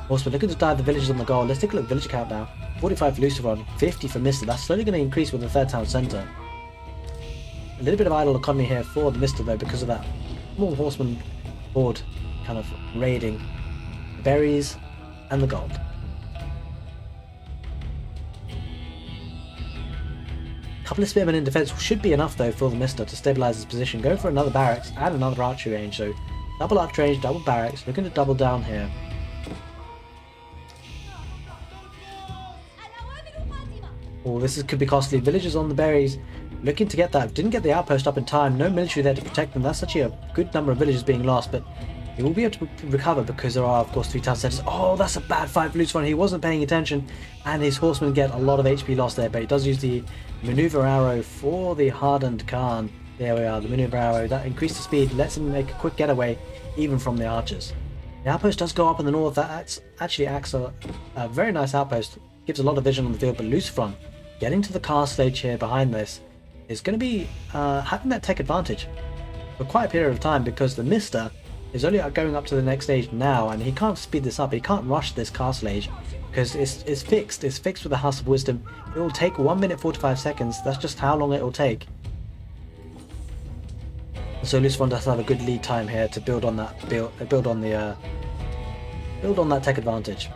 Also, looking to dive the villagers on the goal. Let's take a look at villager count now. 45 for Lucifron, 50 for Mista. That's slowly going to increase with the third town centre. A little bit of idle economy here for the Mista though, because of that small horseman horde kind of raiding the berries and the gold. A couple of spearmen in defense should be enough though for the Mista to stabilize his position. Go for another barracks and another archery range, so double archery range, double barracks, looking to double down here. Oh, this could be costly. Villagers on the berries looking to get that. Didn't get the outpost up in time. No military there to protect them. That's actually a good number of villagers being lost, but he will be able to recover because there are, of course, 3 town centers. Oh, that's a bad fight for Lucifron. He wasn't paying attention, and his horsemen get a lot of HP lost there, but he does use the maneuver arrow for the hardened Khan. There we are, the maneuver arrow. That increased the speed, lets him make a quick getaway, even from the archers. The outpost does go up in the north. That actually acts a very nice outpost. Gives a lot of vision on the field, but Lucifron getting to the castle stage here behind this is going to be having that tech advantage for quite a period of time, because the Mista is only going up to the next stage now, and he can't speed this up. He can't rush this castle age because it's fixed. It's fixed with the House of Wisdom. It will take 1 minute 45 seconds. That's just how long it will take. So Lucifron does have a good lead time here to build on that build on that tech advantage.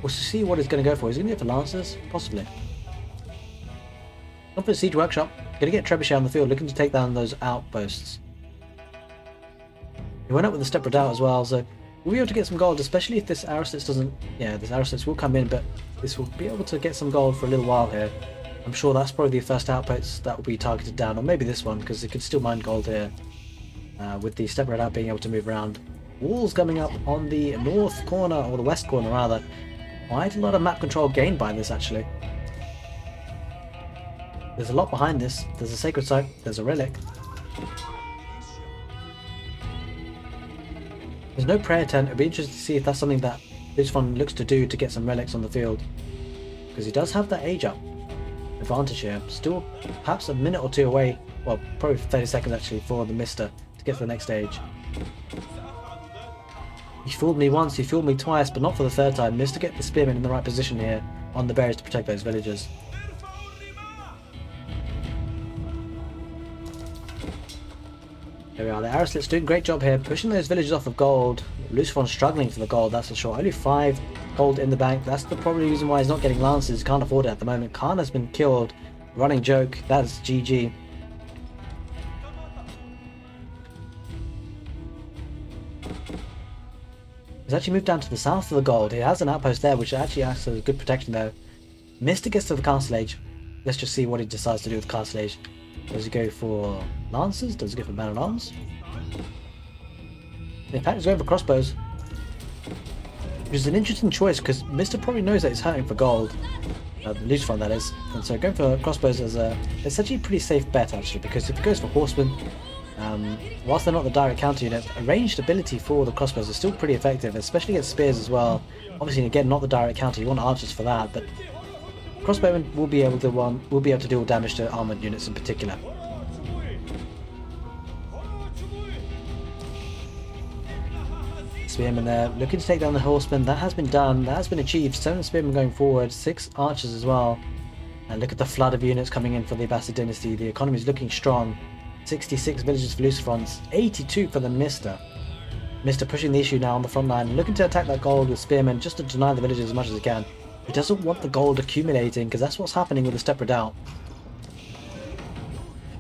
We'll see what he's going to go for. Is he going to go for Lancers? Possibly. Not for Siege Workshop. Going to get Trebuchet on the field, looking to take down those outposts. He went up with the Step Redoubt as well, so we'll be able to get some gold, especially if this Araslitz doesn't... Yeah, this Araslitz will come in, but this will be able to get some gold for a little while here. I'm sure that's probably the first outpost that will be targeted down, or maybe this one, because it could still mine gold here. With the Step Redoubt being able to move around. Walls coming up on the north corner, or the west corner rather. Quite a lot of map control gained by this, actually. There's a lot behind this. There's a sacred site, there's a relic. There's no prayer tent. It'd be interesting to see if that's something that Lucifron looks to do to get some relics on the field. Because he does have that age up advantage here. Still perhaps a minute or two away, well, probably 30 seconds actually, for the Mista to get to the next stage. He fooled me once, he fooled me twice, but not for the third time. Mista get the spearmen in the right position here on the barriers to protect those villagers. There we are. The arrow slit's doing a great job here, pushing those villagers off of gold. Lucifron struggling for the gold, that's for sure. Only 5 gold in the bank. That's the probably reason why he's not getting lances. He can't afford it at the moment. Khan has been killed. Running joke. That's GG. He's actually moved down to the south of the gold. He has an outpost there, which actually acts as a good protection though. Mista gets to the castle age. Let's just see what he decides to do with the castle age. Does he go for lances? Does he go for man at arms? In fact, he's going for crossbows. Which is an interesting choice because Mista probably knows that he's hurting for gold. Lucifron, that is. And so going for crossbows is it's actually a pretty safe bet actually, because if he goes for horsemen, whilst they're not the direct counter unit, a ranged ability for the crossbows is still pretty effective, especially against spears as well. Obviously, again, not the direct counter. You want archers for that, but crossbowmen will be able to deal damage to armored units in particular. Spearmen there, looking to take down the horsemen. That has been done. That has been achieved. 7 spearmen going forward, 6 archers as well. And look at the flood of units coming in for the Abbasid dynasty. The economy is looking strong. 66 villages for Lucifrons, 82 for the Mista. Mista pushing the issue now on the front line, looking to attack that gold with spearmen just to deny the villages as much as he can. He doesn't want the gold accumulating because that's what's happening with the step redoubt.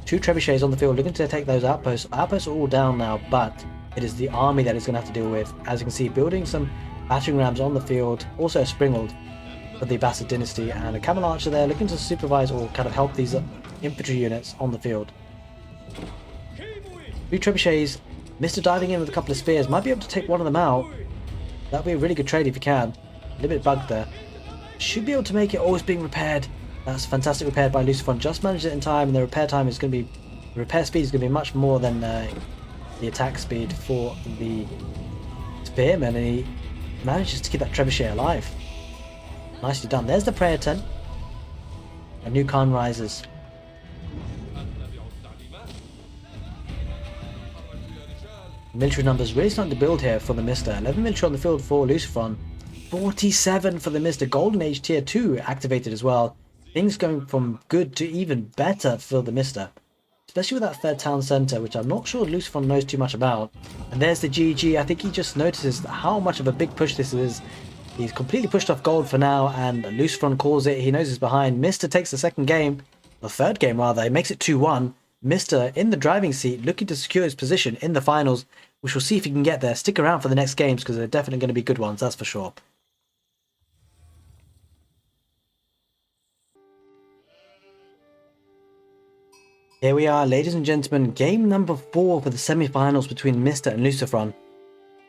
2 trebuchets on the field looking to take those outposts. Outposts are all down now, but it is the army that he's going to have to deal with. As you can see, building some battering rams on the field, also a springald for the Abbasid dynasty, and a camel archer there looking to supervise or kind of help these infantry units on the field. 3 trebuchets, Mista diving in with a couple of spears, might be able to take one of them out. That'd be a really good trade if you can. A little bit bugged there. Should be able to make it. Oh, it's being repaired. That's fantastic, repaired by Lucifron. Just managed it in time, and the repair time is going to be, the repair speed is going to be much more than the attack speed for the spearman, and he manages to keep that trebuchet alive. Nicely done. There's the prayer tent. A new Khan rises. Military numbers really starting to build here for the Mista. 11 military on the field for Lucifron. 47 for the Mista. Golden Age Tier 2 activated as well. Things going from good to even better for the Mista. Especially with that third town centre, which I'm not sure Lucifron knows too much about. And there's the GG. I think he just notices how much of a big push this is. He's completely pushed off gold for now, and Lucifron calls it. He knows he's behind. Mista takes the second game. The third game, rather. He makes it 2-1. Mista in the driving seat, looking to secure his position in the finals, which we'll see if he can get there. Stick around for the next games, because they're definitely going to be good ones, that's for sure. Here we are, ladies and gentlemen, game number 4 for the semi-finals between Mista and Lucifron.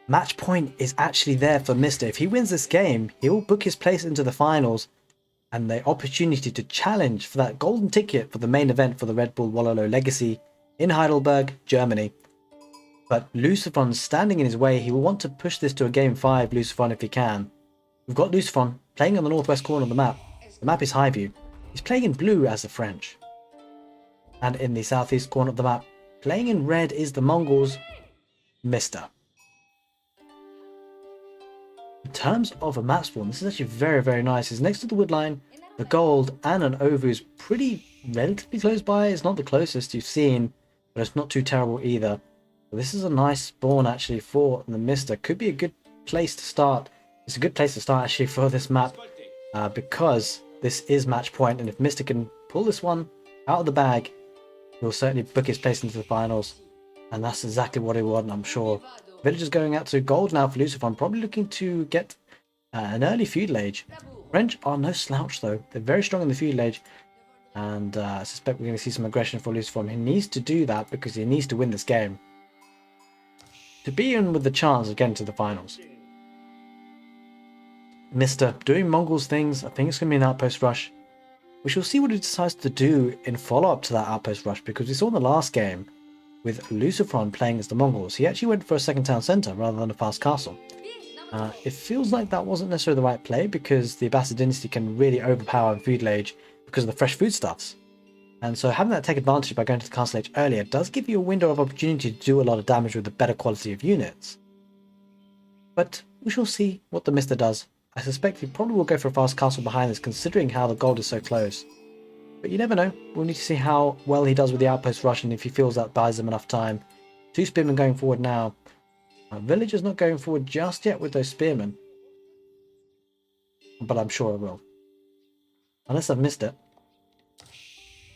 Match point is actually there for Mista. If he wins this game, he'll book his place into the finals and the opportunity to challenge for that golden ticket for the main event for the Red Bull Wololo Legacy in Heidelberg, Germany. But Lucifron's standing in his way. He will want to push this to a game 5, Lucifron, if he can. We've got Lucifron playing on the northwest corner of the map. The map is Highview. He's playing in blue as the French. And in the southeast corner of the map, playing in red is the Mongols, Mista. In terms of a map spawn, this is actually very, very nice. It's next to the wood line, the gold, and an Ovu is pretty relatively close by. It's not the closest you've seen, but it's not too terrible either. So this is a nice spawn actually for the Mista. Could be a good place to start. It's a good place to start actually for this map because this is match point, and if Mista can pull this one out of the bag, he'll certainly book his place into the finals, and that's exactly what he wants, I'm sure. Villagers going out to gold now for Lucifron, probably looking to get an early feudal age. French are no slouch though, they're very strong in the feudal age, and I suspect we're going to see some aggression for Lucifron. He needs to do that because he needs to win this game to be in with the chance of getting to the finals. Mista doing Mongols things. I think it's going to be an Outpost Rush, which we'll see what he decides to do in follow-up to that Outpost Rush, because we saw in the last game with Lucifron playing as the Mongols, he actually went for a second town centre rather than a fast castle. It feels like that wasn't necessarily the right play, because the Abbasid dynasty can really overpower in feudal age because of the fresh foodstuffs. And so having that take advantage by going to the castle age earlier does give you a window of opportunity to do a lot of damage with a better quality of units. But we shall see what the Mista does. I suspect he probably will go for a fast castle behind this, considering how the gold is so close. But you never know. We'll need to see how well he does with the Outpost Rush and if he feels that buys him enough time. 2 spearmen going forward now. Villager's not going forward just yet with those spearmen. But I'm sure it will. Unless I've missed it.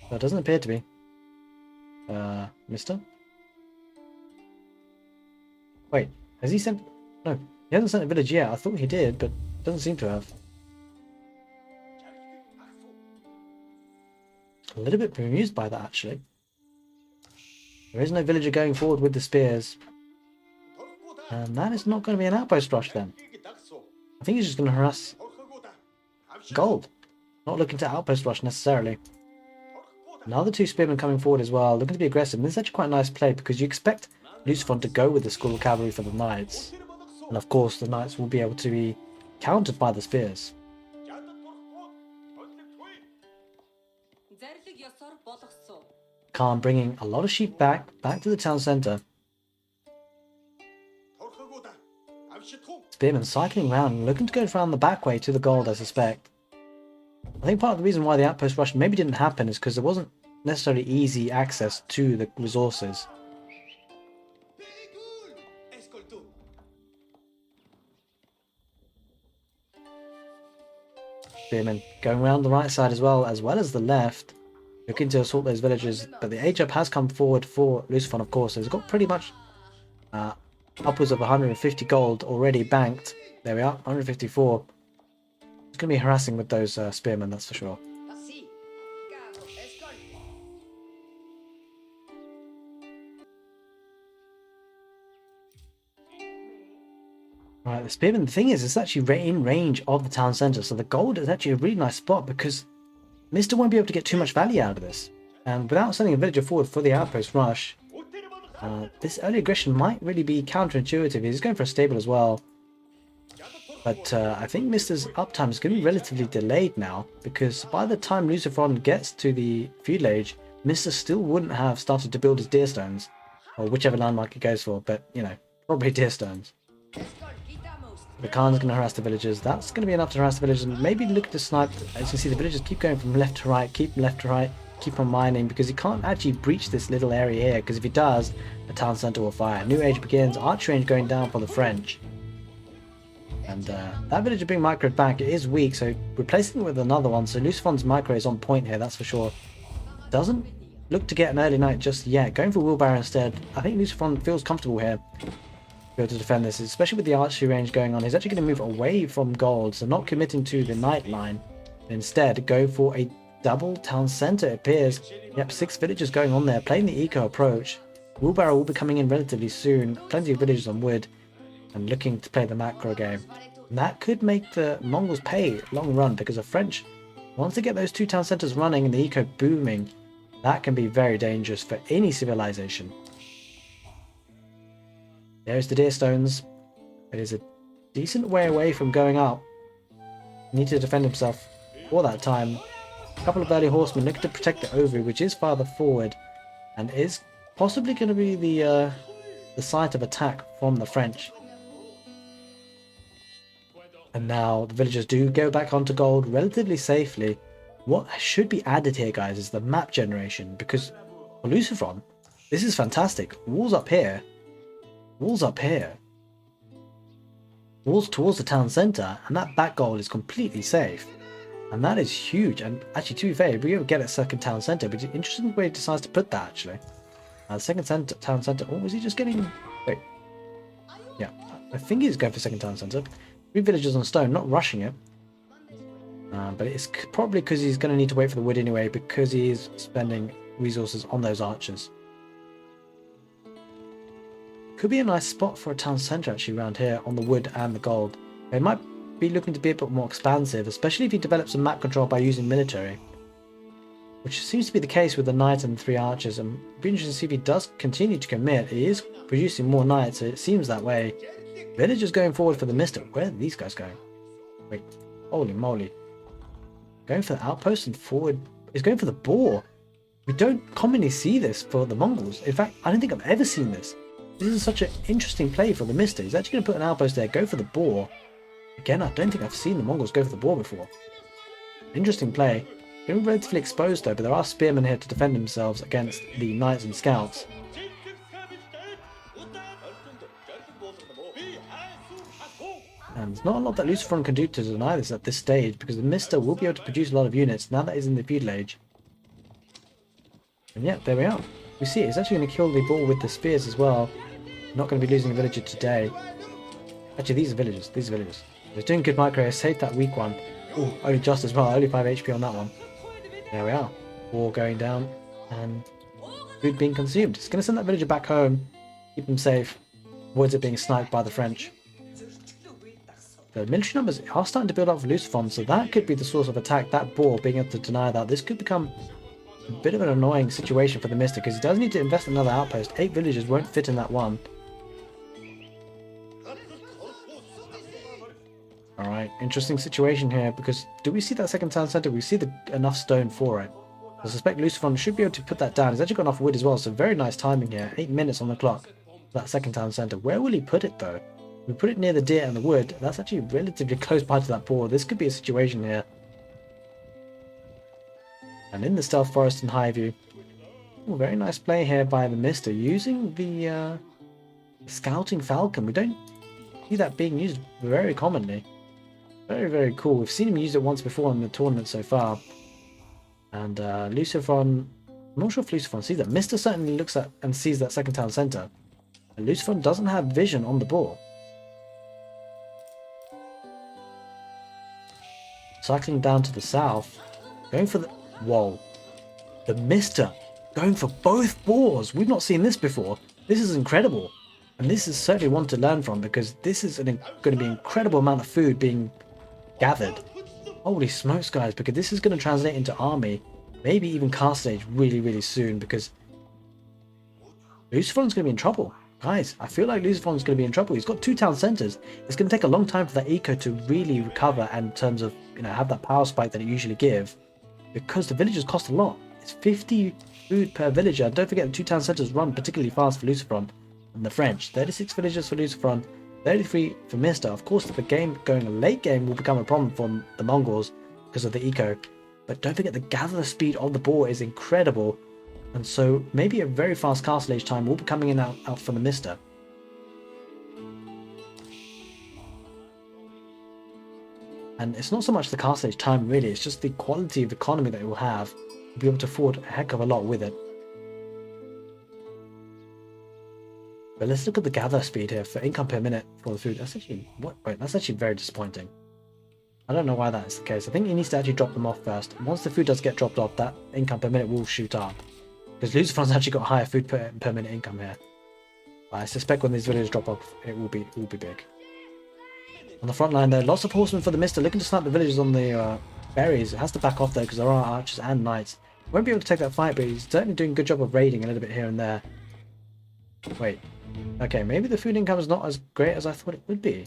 But it doesn't appear to be. Mista? Wait, has he sent... No, he hasn't sent a village yet. I thought he did, but doesn't seem to have. A little bit bemused by that, actually. There is no villager going forward with the spears. And that is not going to be an outpost rush then. I think he's just going to harass gold. Not looking to outpost rush necessarily. Another 2 spearmen coming forward as well, looking to be aggressive. And this is actually quite a nice play because you expect Lucifron to go with the school of cavalry for the knights. And of course the knights will be able to be countered by the spears. Khan bringing a lot of sheep back to the town centre. Spearmen cycling around, looking to go around the back way to the gold, I suspect. I think part of the reason why the outpost rush maybe didn't happen is because there wasn't necessarily easy access to the resources. Spearmen going around the right side as well as the left, looking to assault those villagers, but the age up has come forward for Lucifron, of course. So he's got pretty much upwards of 150 gold already banked. There we are, 154. He's going to be harassing with those spearmen, that's for sure. Right, the spearmen, the thing is, it's actually in range of the town centre, so the gold is actually a really nice spot because Mista won't be able to get too much value out of this. And without sending a villager forward for the outpost rush, this early aggression might really be counterintuitive. He's going for a stable as well. But I think Mista's uptime is going to be relatively delayed now, because by the time Lucifron gets to the feudal age, Mista still wouldn't have started to build his deer stones, or whichever landmark he goes for, but you know, probably deer stones. The Khan's going to harass the villagers. That's going to be enough to harass the villagers, and maybe look to snipe. As you can see, the villagers keep going from left to right, keep on mining, because he can't actually breach this little area here, because if he does, the town centre will fire. New age begins, archery range going down for the French. And that villager being microed back, it is weak, so replacing it with another one, so Lucifron's micro is on point here, that's for sure. Doesn't look to get an early knight just yet, going for wheelbarrow instead. I think Lucifron feels comfortable here to be able to defend this, especially with the archery range going on. He's actually going to move away from gold, so not committing to the knight line. Instead, go for a double town centre, it appears. Yep, 6 villagers going on there, playing the eco approach. Wheelbarrow will be coming in relatively soon. Plenty of villagers on wood, and looking to play the macro game. And that could make the Mongols pay long run, because the French, once they get those 2 town centres running and the eco booming, that can be very dangerous for any civilization. There's the deer stones. It is a decent way away from going up. Need to defend himself for that time. A couple of early horsemen looking to protect the ovary, which is farther forward, and is possibly going to be the site of attack from the French. And now the villagers do go back onto gold relatively safely. What should be added here, guys, is the map generation, because for Lucifron, this is fantastic. Walls up here. Walls up here. Walls towards the town centre, and that back goal is completely safe. And that is huge. And actually, to be fair, we will get a second town centre, but it's interesting the way he decides to put that, actually. Second town centre. Oh, was he just getting... Wait. Yeah, I think he's going for second town centre. 3 villagers on stone, not rushing it. But it's probably because he's going to need to wait for the wood anyway, because he is spending resources on those archers. Could be a nice spot for a town centre actually around here on the wood and the gold. They might be looking to be a bit more expansive, especially if he develops some map control by using military. Which seems to be the case with the knight and the 3 archers, and it'd be interesting to see if he does continue to commit. He is producing more knights, so it seems that way. Villagers going forward for the Mista. Where are these guys going? Wait, holy moly. Going for the outpost and forward. He's going for the boar. We don't commonly see this for the Mongols. In fact, I don't think I've ever seen this. This is such an interesting play for the Mista. He's actually going to put an outpost there, go for the boar. Again, I don't think I've seen the Mongols go for the boar before. Interesting play. Going relatively exposed though, but there are spearmen here to defend themselves against the knights and scouts. And there's not a lot that Lucifron can do to deny this at this stage, because the Mista will be able to produce a lot of units now that he's in the feudal age. And yeah, there we are. We see it. He's actually going to kill the bull with the spears as well. Not going to be losing a villager today. Actually, these are villagers. These are villagers. He's doing good micro. Saved that weak one. Oh, only just as well. Only 5 HP on that one. There we are. War going down. And food being consumed. He's going to send that villager back home. Keep him safe. Avoids it being sniped by the French. The military numbers are starting to build up for Lucifron, so that could be the source of attack. That boar being able to deny that. This could become a bit of an annoying situation for the Mista, because he does need to invest in another outpost. 8 villagers won't fit in that one. Alright, interesting situation here, because do we see that second town centre? We see enough stone for it. I suspect Lucifron should be able to put that down. He's actually got enough wood as well, so very nice timing here. 8 minutes on the clock. That second town centre. Where will he put it though? We put it near the deer and the wood. That's actually relatively close by to that boar. This could be a situation here. And in the stealth forest in Highview. Ooh, very nice play here by the Mista using the scouting falcon. We don't see that being used very commonly. Very, very cool. We've seen him use it once before in the tournament so far. And Lucifron, I'm not sure if Lucifron sees that. Mista certainly looks at and sees that second town centre. And Lucifron doesn't have vision on the boar. Cycling down to the south, going for the... Whoa. The Mista going for both boars. We've not seen this before. This is incredible. And this is certainly one to learn from, because this is going to be an incredible amount of food being gathered. Holy smokes, guys, because this is going to translate into army. Maybe even castle age really, really soon, because Lucifron's going to be in trouble. Guys, I feel like Lucifron's going to be in trouble. He's got 2 town centres. It's going to take a long time for that eco to really recover and in terms of, you know, have that power spike that it usually give, because the villagers cost a lot. It's 50 food per villager. And don't forget the 2 town centres run particularly fast for Lucifron and the French. 36 villagers for Lucifron, 33 for Mista. Of course, the game going a late game will become a problem for the Mongols because of the eco. But don't forget the gather speed of the boar is incredible. And so maybe a very fast castle age time will be coming in out for the Mista. And it's not so much the castle age time really, it's just the quality of economy that it will have. You'll be able to afford a heck of a lot with it. But let's look at the gather speed here for income per minute for the food. That's actually, wait, that's actually very disappointing. I don't know why that is the case. I think he needs to actually drop them off first. Once the food does get dropped off, that income per minute will shoot up. Because Lucifron's actually got higher food per minute income here. But I suspect when these videos drop off, it will be big. On the front line there, lots of horsemen for the Mista, looking to snipe the villagers on the berries. It has to back off though, because there are archers and knights. Won't be able to take that fight, but he's certainly doing a good job of raiding a little bit here and there. Wait. Okay, maybe the food income is not as great as I thought it would be.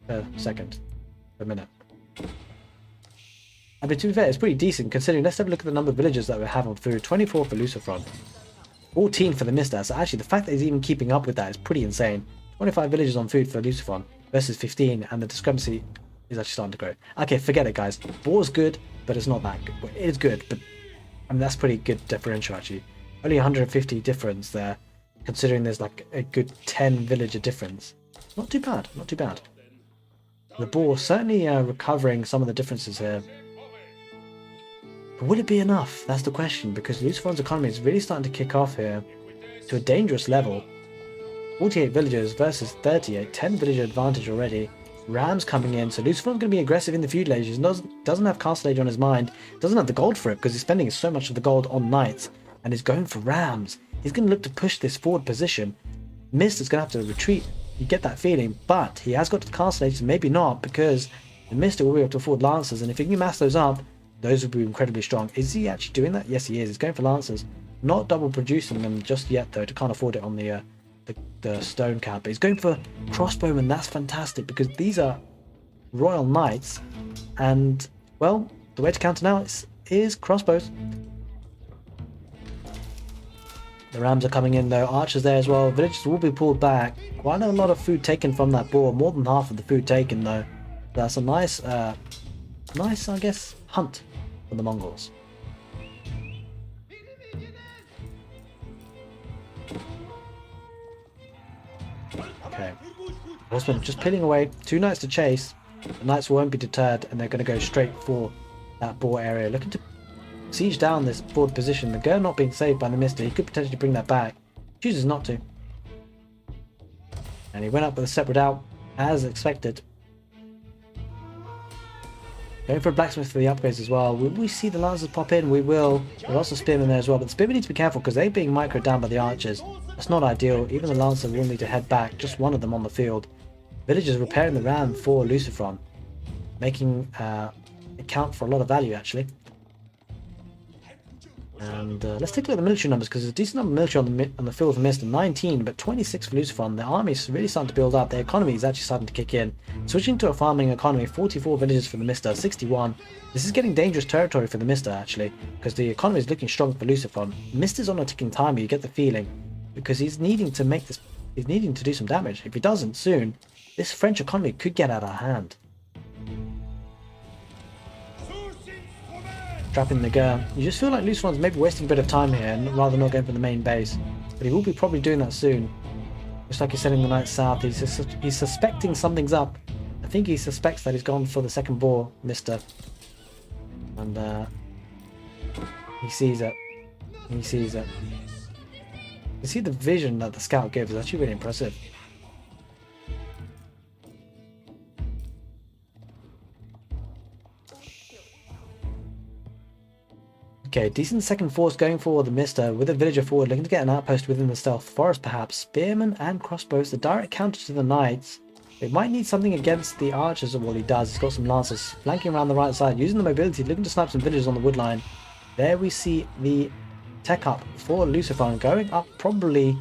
Per second. Per minute. I mean, to be fair, it's pretty decent considering. Let's have a look at the number of villagers that we have on food. 24 for Lucifron. 14 for the Mista. So actually, the fact that he's even keeping up with that is pretty insane. 25 villagers on food for Lucifron versus 15, and the discrepancy is actually starting to grow. Okay, forget it, guys. Boar's good, but it's not that good. Well, it is good, but I mean, that's pretty good differential, actually. Only 150 difference there, considering there's like a good 10 villager difference. Not too bad, not too bad. The boar certainly recovering some of the differences here. But would it be enough? That's the question, because Lucifron's economy is really starting to kick off here to a dangerous level. 48 villagers versus 38, 10 villager advantage already. Rams coming in, so Lucifron's going to be aggressive in the feudal age. He doesn't have castle age on his mind, doesn't have the gold for it because he's spending so much of the gold on knights, and he's going for rams. He's going to look to push this forward position. Mist is going to have to retreat. You get that feeling, but he has got the castle age, so maybe not, because the Mista will be able to afford lancers, and if he can mass those up, those will be incredibly strong. Is he actually doing that? Yes, he is. He's going for lancers. Not double producing them just yet, though. To can't afford it on the stone cap. But he's going for crossbowmen. That's fantastic, because these are royal knights. And, well, the way to counter now is crossbows. The Rams are coming in though, archers there as well. Villagers will be pulled back. Quite a lot of food taken from that boar, more than half of the food taken though. That's a nice, nice I guess, hunt for the Mongols. Okay, horsemen just peeling away. 2 knights to chase. The knights won't be deterred and they're going to go straight for that boar area, looking to siege down this forward position. The girl not being saved by the Mista, he could potentially bring that back. Chooses not to. And he went up with a separate out, as expected. Going for a blacksmith for the upgrades as well. Will we see the lancers pop in? We will. There's also spearmen there as well, but the spearmen need to be careful because they're being microed down by the archers. That's not ideal. Even the lancer will need to head back, just one of them on the field. Villagers repairing the ram for Lucifron, making it count for a lot of value actually. And let's take a look at the military numbers, because there's a decent number of military on the field for Mista. 19, but 26 for Lucifron. The army is really starting to build up. The economy is actually starting to kick in. Switching to a farming economy, 44 villages for the Mista, 61. This is getting dangerous territory for the Mista actually, because the economy is looking strong for Lucifron. Mista's on a ticking timer, you get the feeling, because he's needing to make this. He's needing to do some damage. If he doesn't soon, this French economy could get out of hand. Trapping the girl. You just feel like Lucifron's maybe wasting a bit of time here and rather not going for the main base. But he will be probably doing that soon. Looks like he's sending the knights south. He's suspecting something's up. I think he suspects that he's gone for the second boar, Mista. And he sees it. He sees it. You see the vision that the scout gives is actually really impressive. Okay, decent second force going for the Mista with a villager forward, looking to get an outpost within the stealth forest perhaps. Spearmen and crossbows, the direct counter to the knights. They might need something against the archers of what he does. He's got some lancers flanking around the right side, using the mobility, looking to snipe some villagers on the wood line. There we see the tech up for Lucifron going up probably.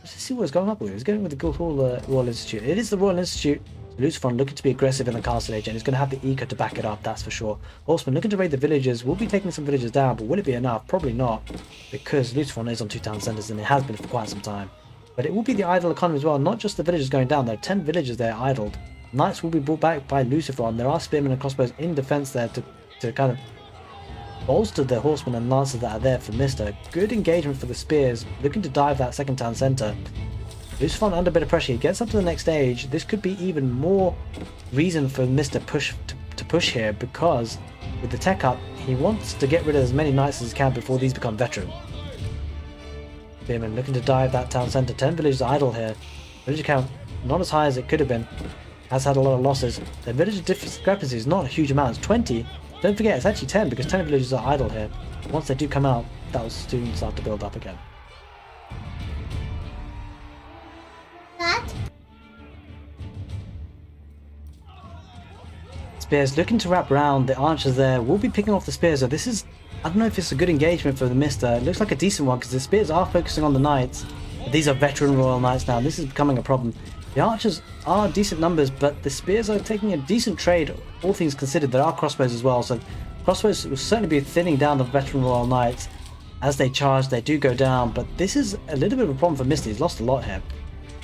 Let's see what it's going up with. It's going with the Royal Institute. It is the Royal Institute. Lucifron looking to be aggressive in the castle age, and he's going to have the eco to back it up, that's for sure. Horsemen looking to raid the villagers, will be taking some villagers down, but will it be enough? Probably not, because Lucifron is on 2 town centres and it has been for quite some time. But it will be the idle economy as well, not just the villagers going down. There are 10 villagers there idled. Knights will be brought back by Lucifron. There are spearmen and crossbows in defence there to kind of bolster the horsemen and lancers that are there for Mista. Good engagement for the spears, looking to dive that second town centre. Lucifron under a bit of pressure, he gets up to the next stage. This could be even more reason for Mista to push here, because with the tech up, he wants to get rid of as many knights as he can before these become veteran. Spearman looking to dive that town centre. 10 villagers idle here. Villager count not as high as it could have been. Has had a lot of losses. The villager discrepancy is not a huge amount. It's 20. Don't forget, it's actually 10 because 10 villagers are idle here. Once they do come out, that will soon start to build up again. Spears looking to wrap around the archers there. Will be picking off the spears. So this is, I don't know if it's a good engagement for the Mista. It looks like a decent one because the spears are focusing on the knights. But these are veteran royal knights now. This is becoming a problem. The archers are decent numbers, but the spears are taking a decent trade, all things considered. There are crossbows as well, so crossbows will certainly be thinning down the veteran royal knights. As they charge, they do go down, but this is a little bit of a problem for Mista. He's lost a lot here.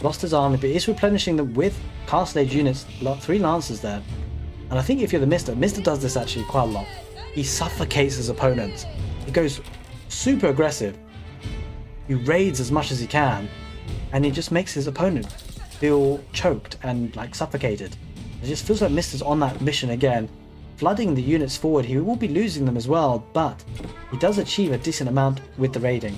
Lost his army, but he's replenishing them with castle age units. 3 lancers there. And I think if you're the Mista does this actually quite a lot. He suffocates his opponents. He goes super aggressive. He raids as much as he can, and he just makes his opponent feel choked and like suffocated. It just feels like Mista's on that mission again, flooding the units forward. He will be losing them as well, but he does achieve a decent amount with the raiding.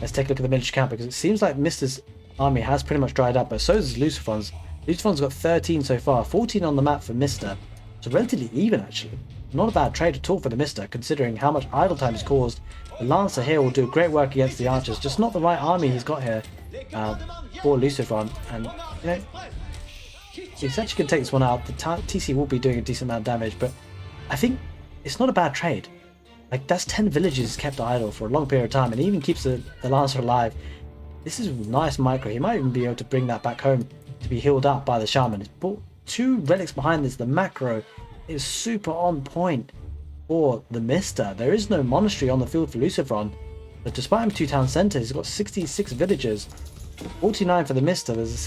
Let's take a look at the military count, because it seems like Mista's army has pretty much dried up, but so does Lucifron's. Lucifron's got 13 so far, 14 on the map for Mista. So relatively even actually. Not a bad trade at all for the Mista, considering how much idle time he's caused. The Lancer here will do great work against the archers, just not the right army he's got here for Lucifron. And, you know, he's actually going to take this one out. The TC will be doing a decent amount of damage, but I think it's not a bad trade. Like, that's 10 villages kept idle for a long period of time, and he even keeps the Lancer alive. This is nice micro. He might even be able to bring that back home to be healed up by the shaman. He's brought 2 relics behind this. The macro is super on point for the Mista. There is no monastery on the field for Lucifron. But despite him 2 town centers, he's got 66 villagers, 49 for the Mista. There's a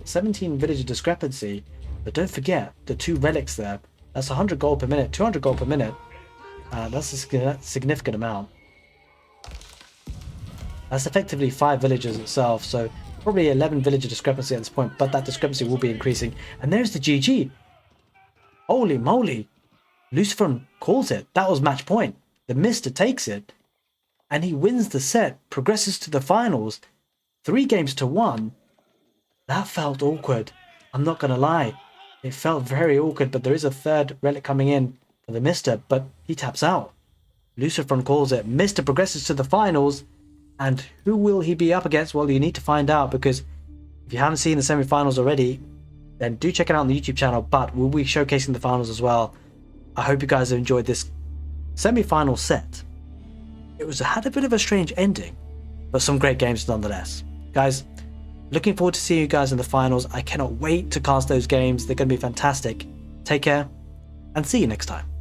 17 villager discrepancy. But don't forget the 2 relics there. That's 100 gold per minute, 200 gold per minute. That's a significant amount. That's effectively 5 villagers itself, so probably 11 villager discrepancy at this point, but that discrepancy will be increasing. And there's the GG. Holy moly. Lucifron calls it. That was match point. The Mista takes it. And he wins the set, progresses to the finals. 3 games to 1. That felt awkward. I'm not going to lie. It felt very awkward, but there is a 3rd relic coming in for the Mista, but he taps out. Lucifron calls it. Mista progresses to the finals. And who will he be up against? Well, you need to find out, because if you haven't seen the semi-finals already, then do check it out on the YouTube channel, but we'll be showcasing the finals as well. I hope you guys have enjoyed this semi-final set. It had a bit of a strange ending, but some great games nonetheless. Guys, looking forward to seeing you guys in the finals. I cannot wait to cast those games. They're going to be fantastic. Take care, and see you next time.